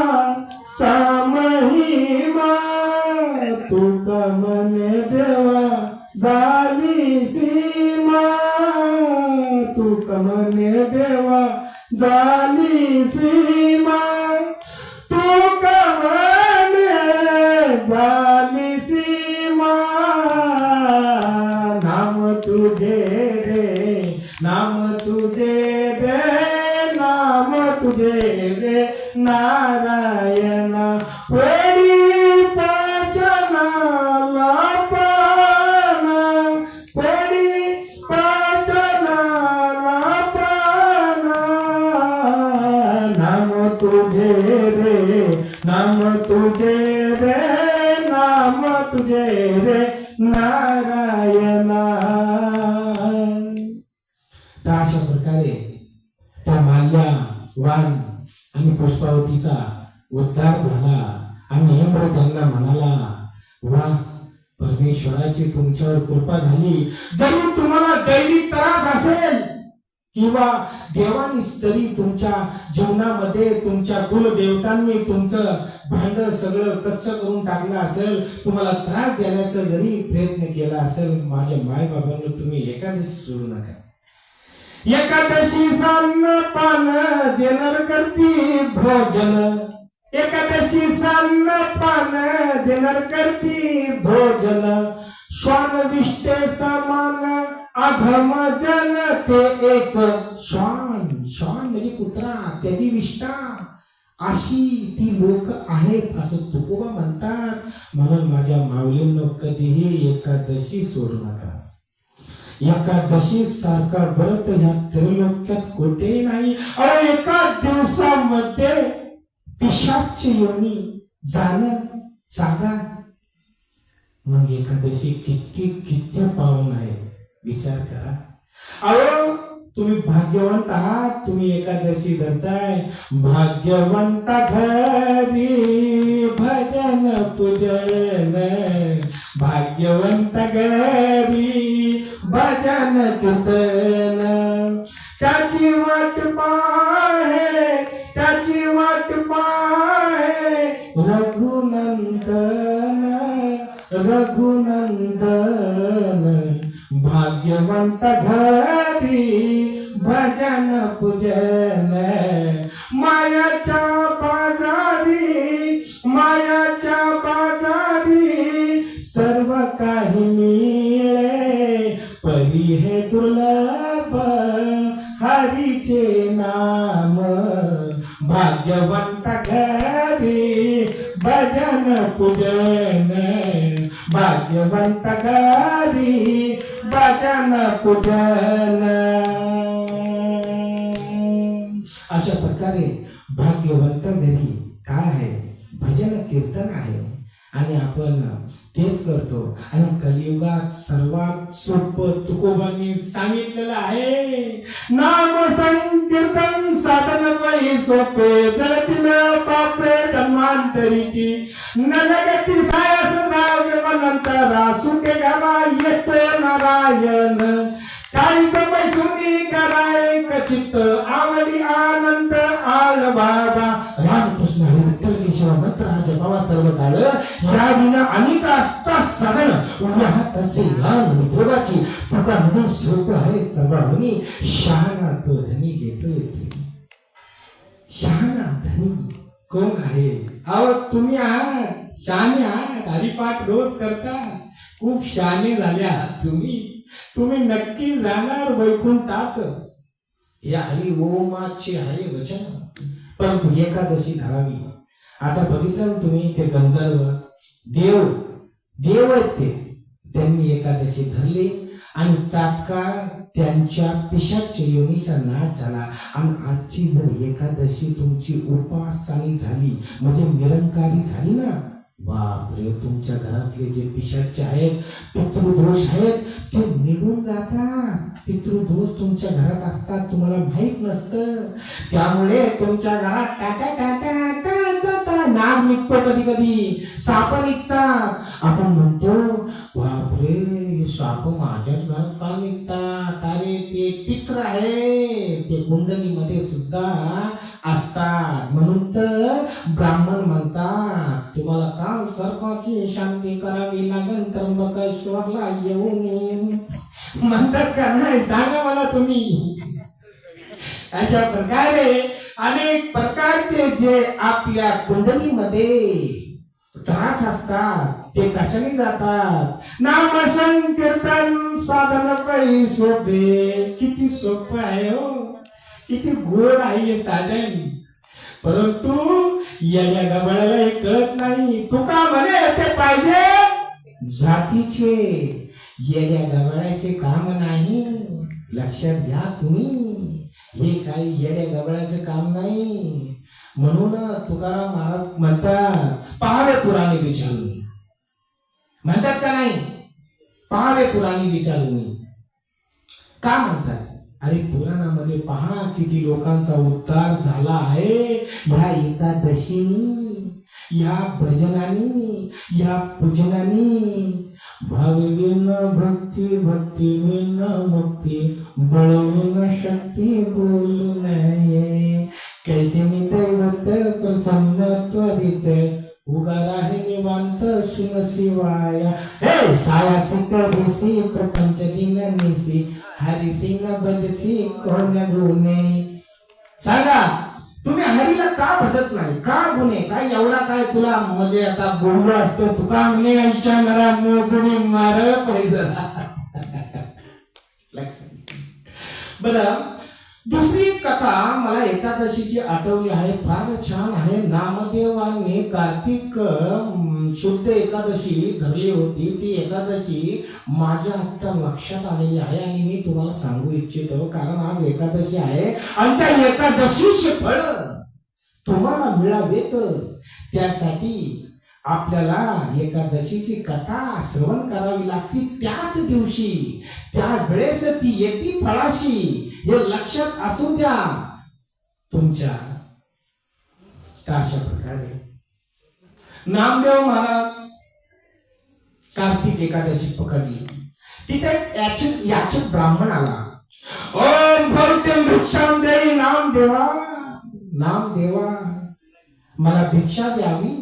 चा महिमा तू कमन देवा झाली सीमा तू कमन देवा झाली सीमा तू कमन झाली सीमा नाम तुझे रे नाम तुझे रे नाम तुझे रे नारायणा पोडी पाषाणाला पाना पोडी पाषाणाला पाना नाम तुझे रे नाम तुझे रे नाम तुझे रे नारायणा अशा प्रकारे त्या माल्या वाण आणि पुष्पावतीचा उद्धार झाला आणि इंद्र त्यांना म्हणाला वा परमेश्वराची तुमच्यावर कृपा झाली जरी तुम्हाला दैवी त्रास असेल किंवा देवानी तरी तुमच्या जीवनामध्ये तुमच्या कुलदेवतांनी तुमचं भांड सगळं कच्च करून टाकलं असेल तुम्हाला त्रास देण्याचा जरी प्रयत्न केला असेल माझ्या मायबाबांना तुम्ही एकादशी सोडू नका एकादशी सान्न पान जेनर करती भोजन एकादशी सान्न पान जेनर करती भोजन श्वान विष्टे समान अधम जन ते एक श्वान श्वान म्हणजे कुत्रा त्याची विष्ठा अशी ती लोक आहेत असं तुकोबा म्हणतात म्हणून माझ्या माऊलींनो कधीही एकादशी सोडू नका एकादशी सारखा व्रत ह्या त्रिलोक्यात कुठेही नाही अरे एका दिवसामध्ये पिशाची योनी जाणं जागा मग एकादशी किती किती पावन आहे विचार करा अहो तुम्ही भाग्यवंत आहात तुम्ही एकादशी धरताय भाग्यवंत घरी भजन पूजन भाग्यवंत घरी भजन कीर्तन त्याची वाट पाहे रघुनंदन रघुनंदन भाग्यवंत घरी भजन पूजन मायाच्या बाजारी सर्व काही मिळे परी हे दुर्लभ हरीचे नाम भाग्यवंत घरी भजन पूजन भाग्यवंत घरी भजन पूजन अशा प्रकारे भाग्यवंत घरी काय आहे, भजन कीर्तन आहे आणि आपण तेच करतो. आणि कलियुगात सर्वात सोपं तुकोबांनी सांगितलेलं आहे, नाम संकीर्तन साधन वही सोपे, जळतील पापे जन्मांतरीची, नलगती सायस जावे मनंतरा, सुखे घरा येतो नारायण, काळीच मैसुनी कराय कचित, आवडी आनंद आळ बाबा. रामकृष्ण हरी विठ्ठल केशव मंत्र जपावा सर्व काळ, या विना अनेक असता साधन, वाहत असे ज्ञान विठोबाची, तुका म्हणे सोप आहे सर्वांनी, शहाणा तो धनी घेतो येते. शहाणा धनी कोण आहे? अहो तुम्ही आहात, शहाणे आहात, हरिपाठ रोज करता, खूप शहाणे झाले आहात तुम्ही. तुम्ही नक्की जाणार वैकुंठात. या हरी ओमाचे आहे वचन. परंतु एकादशी धरावी. आता बघितलं ना तुम्ही, ते गंधर्व देव आहेत ते, त्यांनी एकादशी धरली आणि तात्काळ त्यांच्या पिशाच योनीचा नाश झाला. आणि आजची जर एकादशी तुमची उपासनी झाली म्हणजे निरंकारी झाली ना, बापरे, तुमच्या घरातले जे पिशाच आहेत, पितृदोष आहेत, ते निघून जातात. पितृदोष तुमच्या घरात असतात, तुम्हाला माहित नसतं. त्यामुळे तुमच्या घरात टाटा टाटा टाटा नाग निघतो, कधी कधी साप निघतात. आपण म्हणतो बापरे, साप माझ्याच घरात का निघतात? अरे ते पित्र आहे, ते कुंडलीमध्ये सुद्धा असतात. म्हणून तर ब्राह्मण म्हणतात तुम्हाला काम सर्पाची शांती करावी लागेल, त्र्यंबकेश्वरला येऊन म्हणतात का नाही? सांगा मला तुम्ही. अशा प्रकारे अनेक प्रकारचे जे आपल्या कुंडलीमध्ये त्रास असतात ते कशाने जातात? नाम संकीर्तन साधन काही सोपे. किती सोपं आहे हो, किती गोड आहे हे साधन. परंतु येड्या गबाळाला हे कळत नाही. तुका म्हणे ते पाहिजे जातीचे, येड्या गबाळाचे काम नाही. लक्षात घ्या तुम्ही, हे काही येड्या गबाळाचे काम नाही. म्हणून तुकाराम महाराज म्हणतात, पहावे पुराणे विचारून. म्हणतात का नाही? पहावे पुराणे विचारून. का म्हणतात? अरे पुराणामध्ये पहा किती लोकांचा उद्धार झाला आहे ह्या एकादशीनी, ह्या भजनानी, ह्या पूजनानी. भाव विन भक्ती, भक्ती विन मुक्ती, बळ विन शक्ती बोलू नये. कैसे मी दैवत प्रसन्न त्वरित, उगार आहे निवांत शुन शिवाया. हे सायासी कधीसी प्रपंच दिन निसी, हरिसी न भजसी कोण गुणे. सांगा तुम्ही हरीला का बसत नाही? का गुन्हे काय एवढा? काय तुला म्हणजे आता बोललो असतो तुका म्हणे आयुष्या नरा मोजणी मार पाहिजे. बरं, दुसरी कथा मला एकादशीची आठवली आहे, फार छान आहे. नामदेवांनी कार्तिक शुद्ध एकादशी धरली होती. ती एकादशी माझ्या आता लक्षात आलेली आहे आणि मी तुम्हाला सांगू इच्छितो, कारण आज एकादशी आहे आणि त्या एकादशीचे फळ तुम्हाला मिळावेत त्यासाठी आपल्याला एकादशीची कथा श्रवण करावी लागते. त्याच दिवशी त्या वेळेस ती येती फळाशी, हे लक्षात असू द्या तुमच्या. अशा प्रकारे नामदेव महाराज कार्तिक एकादशी पकडली. तिथे याचक ब्राह्मण आला. ओम भौत्यम भिक्षाम देई नामदेवा, नामदेवा मला भिक्षा द्यावी.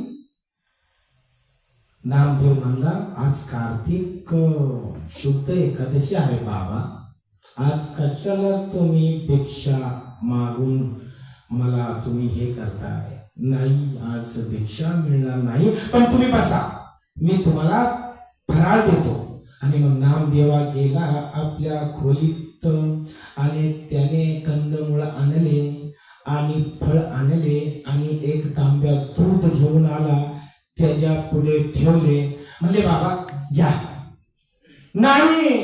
नामदेव म्हणला, आज कार्तिक शुद्ध एकादशी आहे बाबा, आज कशाला तुम्ही भिक्षा मागून मला तुम्ही हे करताय? नाही, आज भिक्षा मिळणार नाही, पण तुम्ही बसा, मी तुम्हाला फराळ देतो. आणि मग नामदेवा गेला आपल्या खोलीत आणि त्याने कंदमुळ आणले आणि फळ आणले आणि एक तांब्या दूध घेऊन आला, त्याच्या पुढे ठेवले. म्हणजे बाबा घ्या. नाही,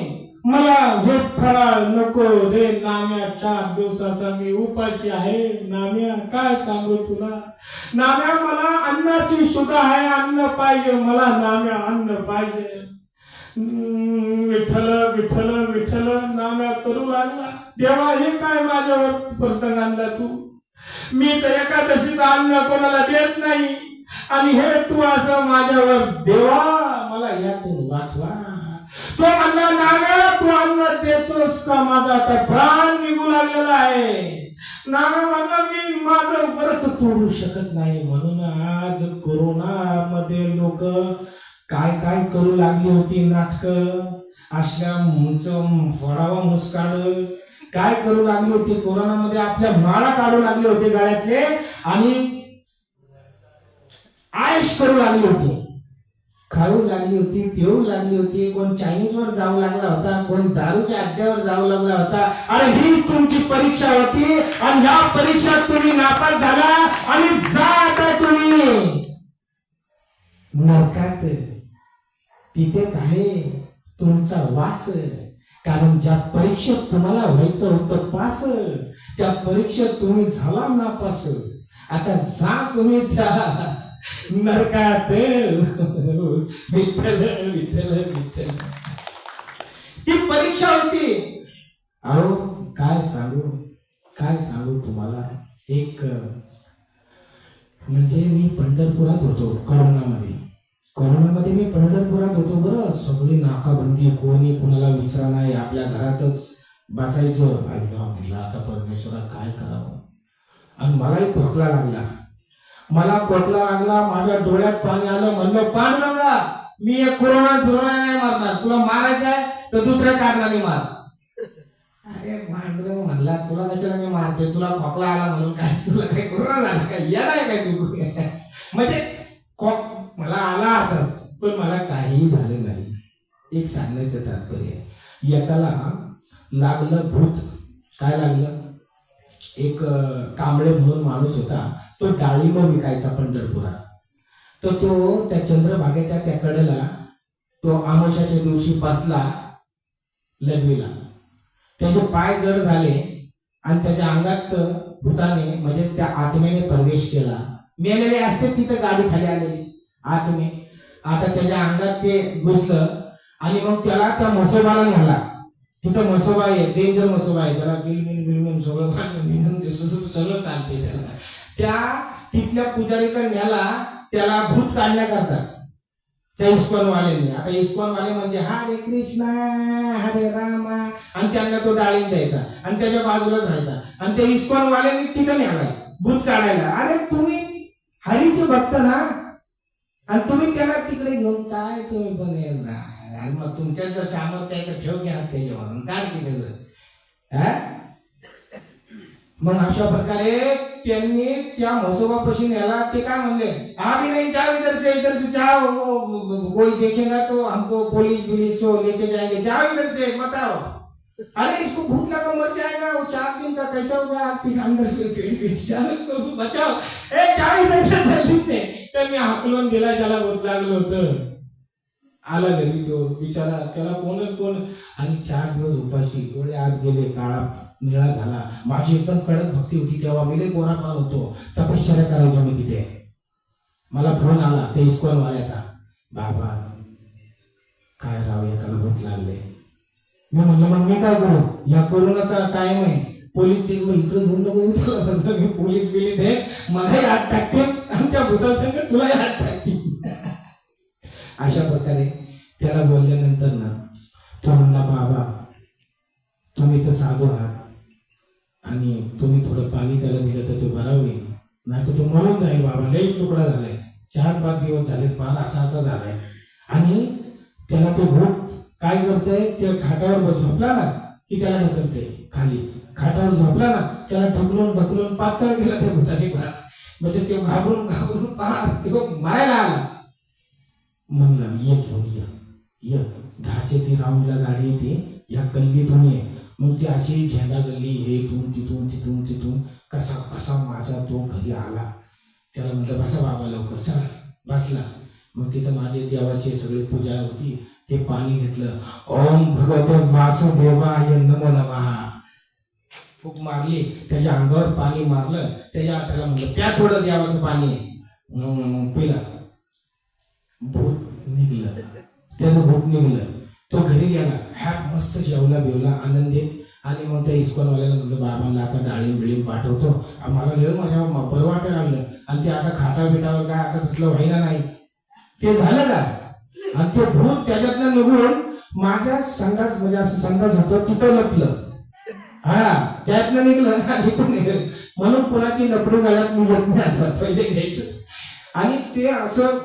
मला हे फराळ नको रे नाम्या, 4 दिवसाचा मी उपाशी आहे नाम्या, काय सांगू तुला नाम्या, मला अन्नाची सुद्धा आहे, अन्न पाहिजे मला नाम्या, अन्न पाहिजे. विठ्ठल विठ्ठल विठ्ठल नाम्या करू लागला. देवा हे काय माझ्यावर प्रसंग आणला तू, मी तर एकादशीचं अन्न कोणाला देत नाही आणि हे तू असं माझ्यावर, देवा मला यातून वाचवा. तो म्हणला नाम्या तू अन्न देतोस का, माझा आता प्राण निघू लागलेला आहे. नाम्या म्हणला मी माझं व्रत तोडू शकत नाही. म्हणून आज कोरोना मध्ये लोक काय काय करू लागली होती नाटक, असल्या फोडावा मुस्काड काय करू लागली होती. कोरोनामध्ये आपल्या माळा काढू लागले होते गळ्यातले आणि आयश करू लागली होती, खाऊ लागली होती, पिऊ लागली होती. कोण चायनीज वर जाऊ लागला होता, कोण दारूच्या अड्ड्यावर जाऊ लागला होता. अरे ही तुमची परीक्षा होती आणि या परीक्षेत तुम्ही नापास झाला आणि जा आता तुम्ही नरकात. तिथेच आहे तुमचा वास, कारण ज्या परीक्षेत तुम्हाला व्हायचं होतं पास, त्या परीक्षेत तुम्ही झाला नापास. आता जा तुम्ही त्या नरकात. विठ्ठल विठ्ठल विठ्ठल ती परीक्षा होती. अहो काय सांगू तुम्हाला. एक म्हणजे मी पंढरपुरात होतो कोरोनामध्ये मी पंढरपुरात होतो बरं. सगळी नाकाबंदी, कोणी कुणाला विचारा नाही, आपल्या घरातच बसायचं. आता परमेश्वरा काय करावं. आणि मलाही खोकला लागला, माझ्या डोळ्यात पाणी आलं. म्हणलं पांडुरंगा मी एक कोरोना नाही मारणार, तुला मारायचं आहे तर दुसऱ्या कारणाने मार. अरे पांडुरंग म्हणला तुला कशाला मी मारते, तुला खोकला आला म्हणून काय, तुला काही कोरोना झाला काय, येणार काय तू. म्हणजे मला आला असंच, पण मला काहीही झालं नाही. एक सांगण्याचं तात्पर्य, एकाला लागलं भूत. काय लागलं, एक कांबळे म्हणून माणूस होता, तो डाळिंब विकायचा पंढरपुरात. तर तो त्या चंद्रभागेच्या त्या कडेला तो आमोशाच्या दिवशी बसला लघवीला. त्याचे पाय जड झाले आणि त्याच्या अंगात भूताने म्हणजे त्या आत्म्याने प्रवेश केला. मेलेले असते तिथं गाडी खाली आलेली आत्मे. आता त्याच्या अंगात ते घुसलं आणि मग त्याला त्या म्हसोबाला नेला. तिथं म्हसोबा आहे, डेंजर म्हसोबा आहे, त्याला बिलमिन सगळं चालते त्याला. त्या तिथल्या पुजारीकडे न्याला त्याला भूत काढण्याकरता त्या इस्कॉनवाल्यांनी. आता इस्कॉनवाले म्हणजे हरे कृष्णा हरे रामा आणि त्यांना तो डाळिंब द्यायचा आणि त्याच्या बाजूलाच राहायचा. आणि त्या इस्कॉनवाल्यांनी तिथं न्यालाय भूत काढायला. अरे तुम्ही हरीचे भक्त ना आणि तुम्ही त्याला तिकडे घेऊन काय तुम्ही बनेल ना. आणि मग तुमच्या जर सामर्थ्य आहे तर ठेव घ्या त्याच्यावरून काढ केलं. मग अशा प्रकारे त्यांनी त्या म्हसोबापाशी न्याला. ते काय म्हणले, आम्ही नहीं जाओ इधर से जाओ, कोई देखेगा तो हमको पुलिस लेके जाएंगे, जाओ इधर से मत आओ. अरे इसको भूख लगा मर जाएगा, वो 4 दिन का कैसा हो गया, आपके अंदर से बचाओ, ए जाओ इधर से जल्दी से. तर मी हाकलून गेला, ज्याला भूत लागलं होतं आला घरी. तो बिचारा, त्याला कोण आणि 4 दिवस उपाशी, डोळे आत गेले, काळा निळा झाला. माझी एकदम कडक भक्ती होती तेव्हा, मी लई गोरा पान होतो, तपश्चर्या करायचो मी तिथे. मला फोन आला ते इस्कॉन वाल्याचा, बाबा काय राव एकाला भूक लागले. मी म्हणलं मग मी काय करू, या कोरोनाचा टाइम आहे, पोलीस इकडे घेऊन नको. मी पोलीस बिलीस आहे, मलाही हात टाकते आणि त्या भूतासंग तुलाही हात टाकते. अशा प्रकारे त्याला बोलल्यानंतर ना तो म्हणला, बाबा तुम्ही तर साधू आहात आणि तुम्ही थोडं पाणी त्याला दिलं तर तो बरा होईल, नाही तर तो मरून जाईल. बाबा लई तुकडा झालाय, 4-5 दिवस झाले, पान असा झालाय. आणि त्याला तो भूत काय करतंय, ते खाटावर झोपला ना की त्याला ढकलते खाली. खाटावर झोपला ना त्याला ढकलून पातळ गेला त्या भूताने. म्हणजे ते घाबरून मारायला आला. म्हणलं ये घेऊन ये, 10च्या ती राऊंडला गाडी येते, या गल्लीतून ये. मग ती अशी झेंडा गल्ली, हे तिथून कसा माझा तो घरी आला. त्याला म्हटलं बसा बाबा लवकर, चला. बसला. मग तिथं माझे देवाची सगळी पूजा होती. ते पाणी घेतलं. ओम भगवते वासुदेवाय नमो नमः. फूक मारली, त्याच्या अंगावर पाणी मारलं, त्याच्या हाताला म्हणलं प्या थोडं देवाचं पाणी आहे. पिला, भूत निघलं, त्याचं भूत निघलं. तो घरी गेला, ह्या मस्त जेवला बिवला आनंदित. आणि मग त्या इस्कॉनवाल्याला म्हणलं बाबांना आता डाळिंब बिळीम पाठवतो, मला लय माझ्या बरं वाटायला लागलं. आणि ते आता खाता बिटावर काय आता तसलं व्हायला नाही. ते झालं का? आणि ते भूत त्याच्यातनं निघून माझ्या संडास म्हणजे असं संडास होतं तिथं लपलं. हा, त्यातनं निघलं आणि इथं निघलं. म्हणून कोणाची लपडी गळ्यात मी येत नाही आता, पहिले घ्यायचं. आणि ते असं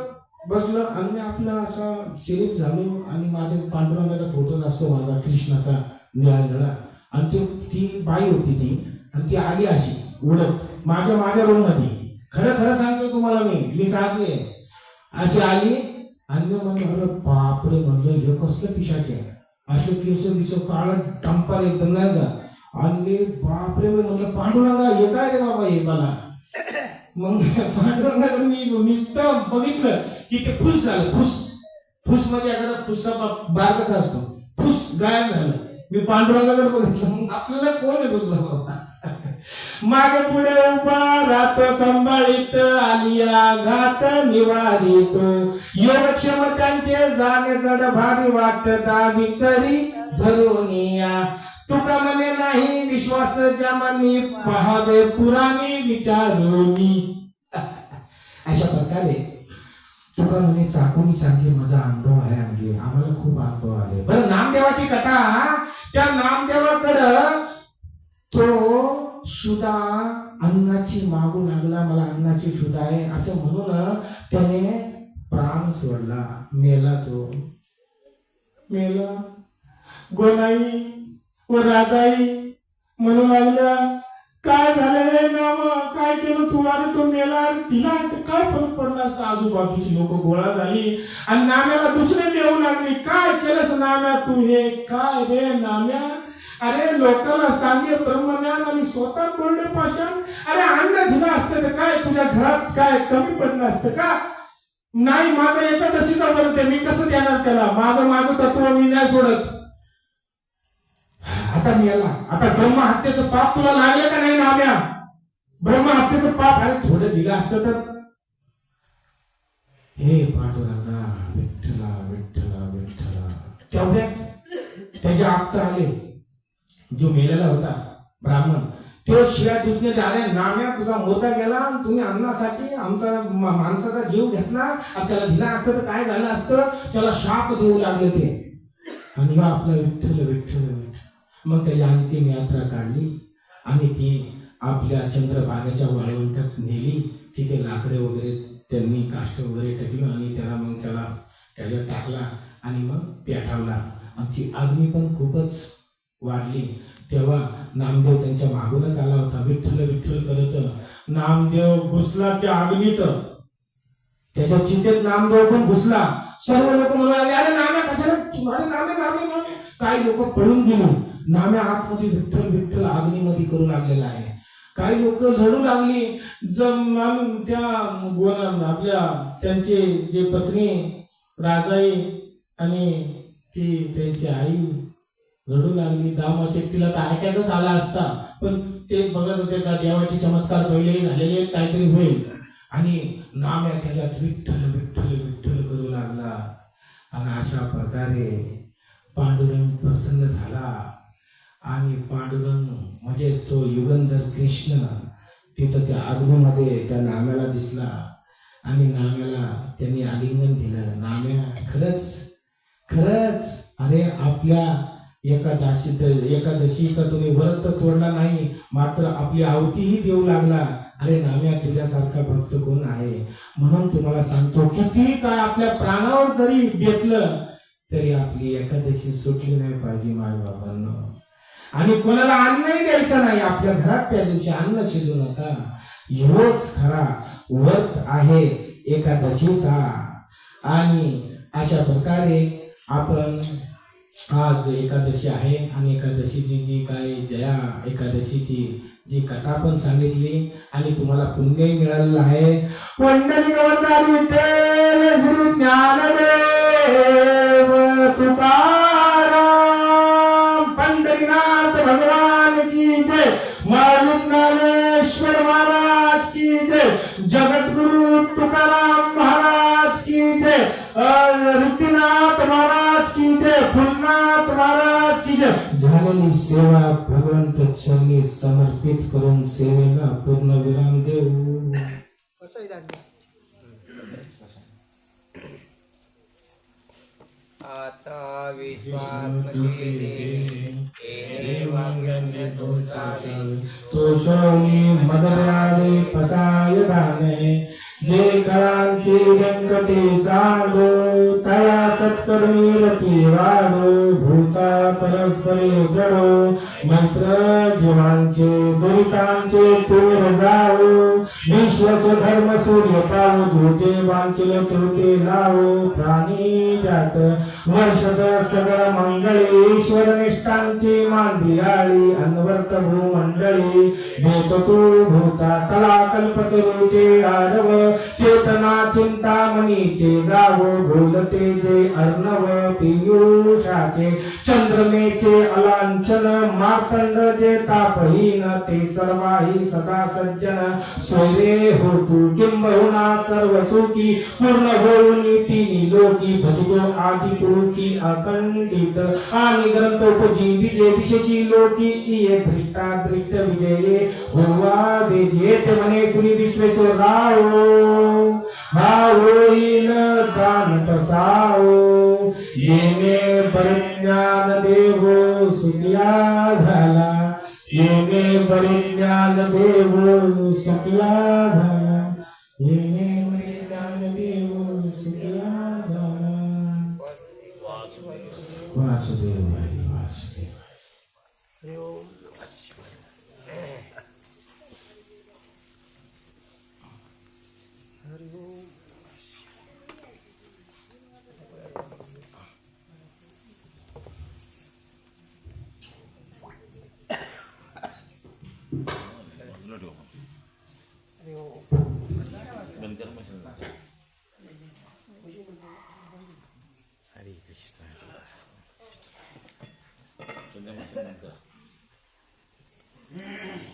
बसलं आणि मी आपलं असं सिरीप झालो. आणि माझ्या पांडुरंगाचा फोटो असतो माझा कृष्णाचा निळा. आणि ती बाई होती ती, आणि ती आली अशी उडत माझ्या रूम मध्ये. खरं खरं सांगतो तुम्हाला, मी सांगतोय. अशी आली आणि मी म्हणलं अरे बापरे, म्हणलं हे कसलं पिशाचे, असले केस काळं टंपार एकदम नाही का. आणि मी बापरे म्हणलं पांडुरंगा हे काय रे बाबा हे मला. मग पांडुरंगाकडे मी नुसतं बघितलं की ते फुस झालं. फुस म्हणजे एखादा फुसका बारकाचा असतो, फुस गायब झालं. मी पांडुरंगाकडे बघितलं, मग आपल्याला कोण आहे दुसरा बाबा. मागे पुढे उभा राहतो सांभाळीत, आलिया घात निवारितो. योगक्षम त्यांचे जाणे जड भारी वाटता, विकरी धरून या. तुका म्हणे नाही विश्वास ज्या मनी, पहावे पुराणी विचारोनी. अशा प्रकारे तुका म्हणे चाकूनी सांगे माझा अनुभव आहे अंगे, आम्हाला खूप अनुभव आले. बरं, नामदेवाची कथा. त्या नामदेवाकडं तो शुदा अन्नाची मागू लागला, मला अन्नाची शुदा आहे असं म्हणून त्याने प्राण सोडला. मेला. तो मेला. गोनाई व राजाई म्हणू लागल्या काय झालं रे नाम, काय केलं तू, अरे तो मेला, तिला काय फरक पडला असता. आजूबाजूची लोक गोळा झाली आणि नाम्याला दुसरे देऊ लागली. काय केलंस नाम्या तू हे, काय रे नाम्या, अरे लोकांना सांगे ब्रह्मज्ञान आणि स्वतः कोरडे पाषाण. अरे अन्न दिलं असतं तर काय तुझ्या घरात काय कमी पडलं असतं का. नाही, माझा एकादशीचा व्रत आहे, मी कसं देणार त्याला, माझं तत्व मी नाही सोडत. आता मेला. आता ब्रह्महत्येचं पाप तुला लागलं का नाही नाम्या, ब्रह्महत्येचं पाप. अरे थोडं दिलं असतं तर. हे पांडुरंगा विठ्ठला विठ्ठला विठ्ठला. तेवढ्या त्याच्या आप्त आले, जो मेलेला होता ब्राह्मण, तो शिव्या दुसने आले, नाम्या तुझा मुर्दा गेला, तुम्ही अन्नासाठी आमचा माणसाचा जीव घेतला, त्याला दिला असतं तर काय झालं असतं. त्याला शाप देऊ लागले ते. आणि आपला विठ्ठल विठ्ठल विठ्ठल. मग त्याची अंतिम यात्रा काढली आणि ती आपल्या चंद्रभागेच्या वाळवंटात नेली. तिथे लाकडे वगैरे त्यांनी काष्ट वगैरे टाकलं आणि त्याला मग त्याला टाकला आणि मग पेटवला. आणि ती अग्नी पण खूपच वाढली. तेव्हा नामदेव त्यांच्या मागूनच आला होता, विठ्ठल विठ्ठल करत. नामदेव घुसला त्या अग्नीत, त्याच्या चितेत नामदेव पण घुसला. सर्व लोक म्हणू लागले अरे नाम्या कशाला, अरे नाम्या. काही लोक पळून गेले. नाम्या आतमध्ये विठ्ठल विठ्ठल अग्नीमध्ये करू लागलेला आहे. काही लोक लढू लागली. त्या आपल्या त्यांचे जे पत्नी राजाई आणि ती त्यांची आई रडू लागली. दामशेट्टीला तर अटॅकच आला असता, पण ते बघत होते का देवाचे चमत्कार पहिले झालेले काहीतरी होईल. आणि नाम्या त्याच्यात विठ्ठल विठ्ठल विठ्ठल करू लागला. आणि अशा प्रकारे पांडुरंग प्रसन्न झाला. आणि पांडुरंग म्हणजेच तो युगंधर कृष्ण तिथं त्या अग्नीमध्ये त्या नाम्याला दिसला. आणि नाम्याला त्यांनी आलिंगन दिलं. नाम्या खरंच अरे आपल्या एकादशीचा तुम्ही व्रत तोडला नाही, मात्र आपली आहुतीही देऊ लागला. अरे नाम्या तुझ्यासारखा भक्त कोण आहे. म्हणून तुम्हाला सांगतो, किती काय आपल्या प्राणावर जरी बेतलं तरी आपली एकादशी सुटली नाही पाहिजे माय बाबांनो. आणि कोणाला अन्नही द्यायचं नाही. आपल्या घरात त्या दिवशी अन्न शिजू नका. ह्योच खरा व्रत आहे एकादशीचा. आणि अशा प्रकारे आपण आज एकादशी आहे आणि एकादशीची जी काय जया एकादशीची जी कथा पण सांगितली आणि तुम्हाला पुण्यही मिळालेलं आहे. पुंडलिकवंतारी विठ्ठल श्री ज्ञानदेव तुकाराम पंढरीनाथ भगवान की जय. मारुज्ञानेश्वर महाराज की जय. जगद्गुरु तुकाराम महाराज की जय. ऋद्धिनाथ महाराज की जय. फुलनाथ महाराज की जय. झालेली सेवा भगवंत चरणी समर्पित करून सेवेला पूर्ण विराम देऊ. आता विश्वास तोषोनी मदराले पसाय दाने जे कळांची व्यंकटी सांडो तया सत्कर्मी रती वाढो भूता परस्परे जडो मंत्र जीवांचे दुरितांचे पूर जाओ विश्वस धर्म सूर्य पाओ जोजे वांचल तुटे लावो प्राणी जात वर्षद सगळ मंगळी ईश्वर निष्ठांची मांदियाळी अनवर्त भूमंडळी भेट तू भूता चला कल्पतरूचे आरव चेतना चिंतामणीचे गाव बोलते जे अर्णव पियुषाचे चंद्रमेचे अलांछन मार्तंड जे तापहीन ते सर्वाही सदा सज्जन सोयरे हो तू किंबहुना सर्व सुखी पूर्ण होऊन तिनी लोकी भजो आदि पुरुषी अखंडित आणि ग्रंथ उपजी विजय विशेषी लोकी ये दृष्टा दृष्ट विजये होवा देजेत म्हणे श्री विश्वेश्वर राव भावोहीन दान टसाओ येणे परिज्ञान देवो सुखिया झाला येणे परिज्ञान देवो सुखिया झाला येणे परिज्ञान देवो सुखिया झाला. वासुदेव हरी वासुदेव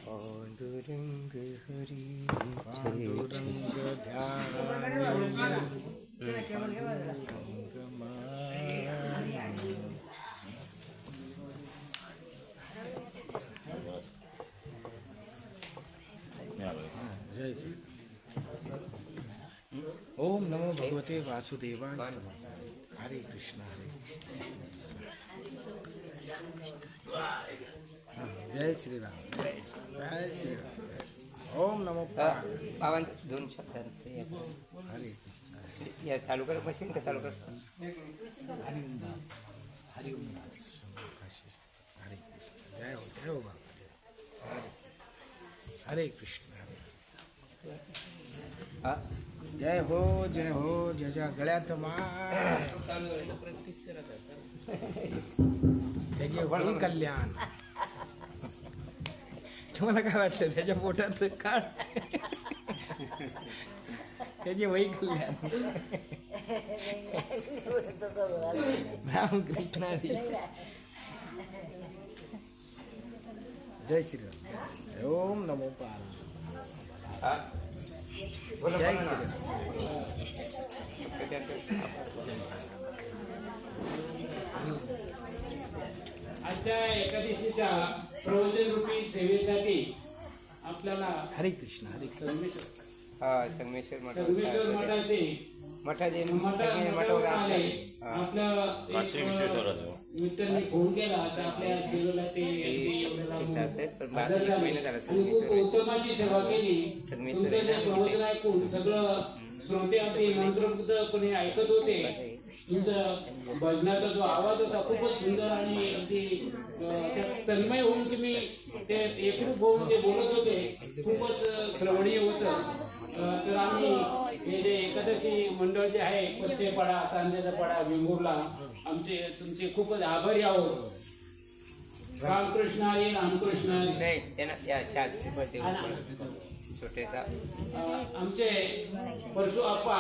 पांडुरंग हरी पांडुरंग ध्यान ओम नमो भगवते वासुदेवाय हरे कृष्ण जय श्री राम जय श्री राम ओम नमो पावन दोन शब्द हरे या चालू कर मशीन का चालू कर हरि ओम हरि ओम हरे जय हो बाबा हरे कृष्ण जय हो जय ज्याच्या गळ्यात माळ त्याचे वळी कल्याण. तुम्हाला काय वाटतं त्याच्या पोटात काळ त्याचे वही कल्याण रामकृष्ण जय श्रीराम ओम नमो पाल जय श्रीराम. आजच्या एकादशीच्या प्रवचन रूपी सेवेसाठी आपल्याला हरे कृष्ण हरे संगमेश्वर संगमेश्वर मठाचे मठाचे मठावर आले. आपलं मित्रांनी फोन केला तर आपल्या सेवेला ते खूप उत्तमाची सेवा केली. तुमचं जे प्रवचन ऐकून सगळं श्रोते आपले मंत्रमुग्धपणे ऐकत होते. तुमचा भजनाचा जो आवाज होता खूपच सुंदर आणि अगदी तन्मय होऊन तुम्ही ते एकरूप होऊन जे बोलत होते खूपच श्रवणीय होतं. तर आम्ही हे जे एकादशी मंडळ जे आहे पट्टेपाडा चांदेचा पाडा वेंगुर्ला आमचे तुमचे खूपच आभारी आहोत. रामकृष्ण हरी रामकृष्ण हरी. नाही त्यांना त्या शास्त्री छोटेसा आमचे परशु आप्पा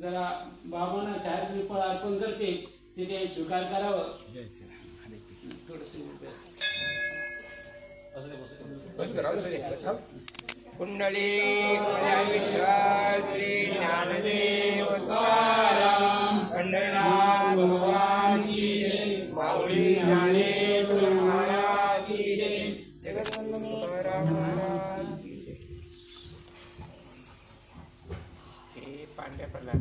जरा बाबांना चार श्रीफळ अर्पण करते तिथे स्वीकार करावं. कुंडली श्री ज्ञानदेव तुकाराम पंढरनाथ भगवान की जय. माऊली ज्ञानेश्वर महाराज की जय. जगद्वंदनी तुकाराम महाराज की जय. हे पांड्या प्रल्हाद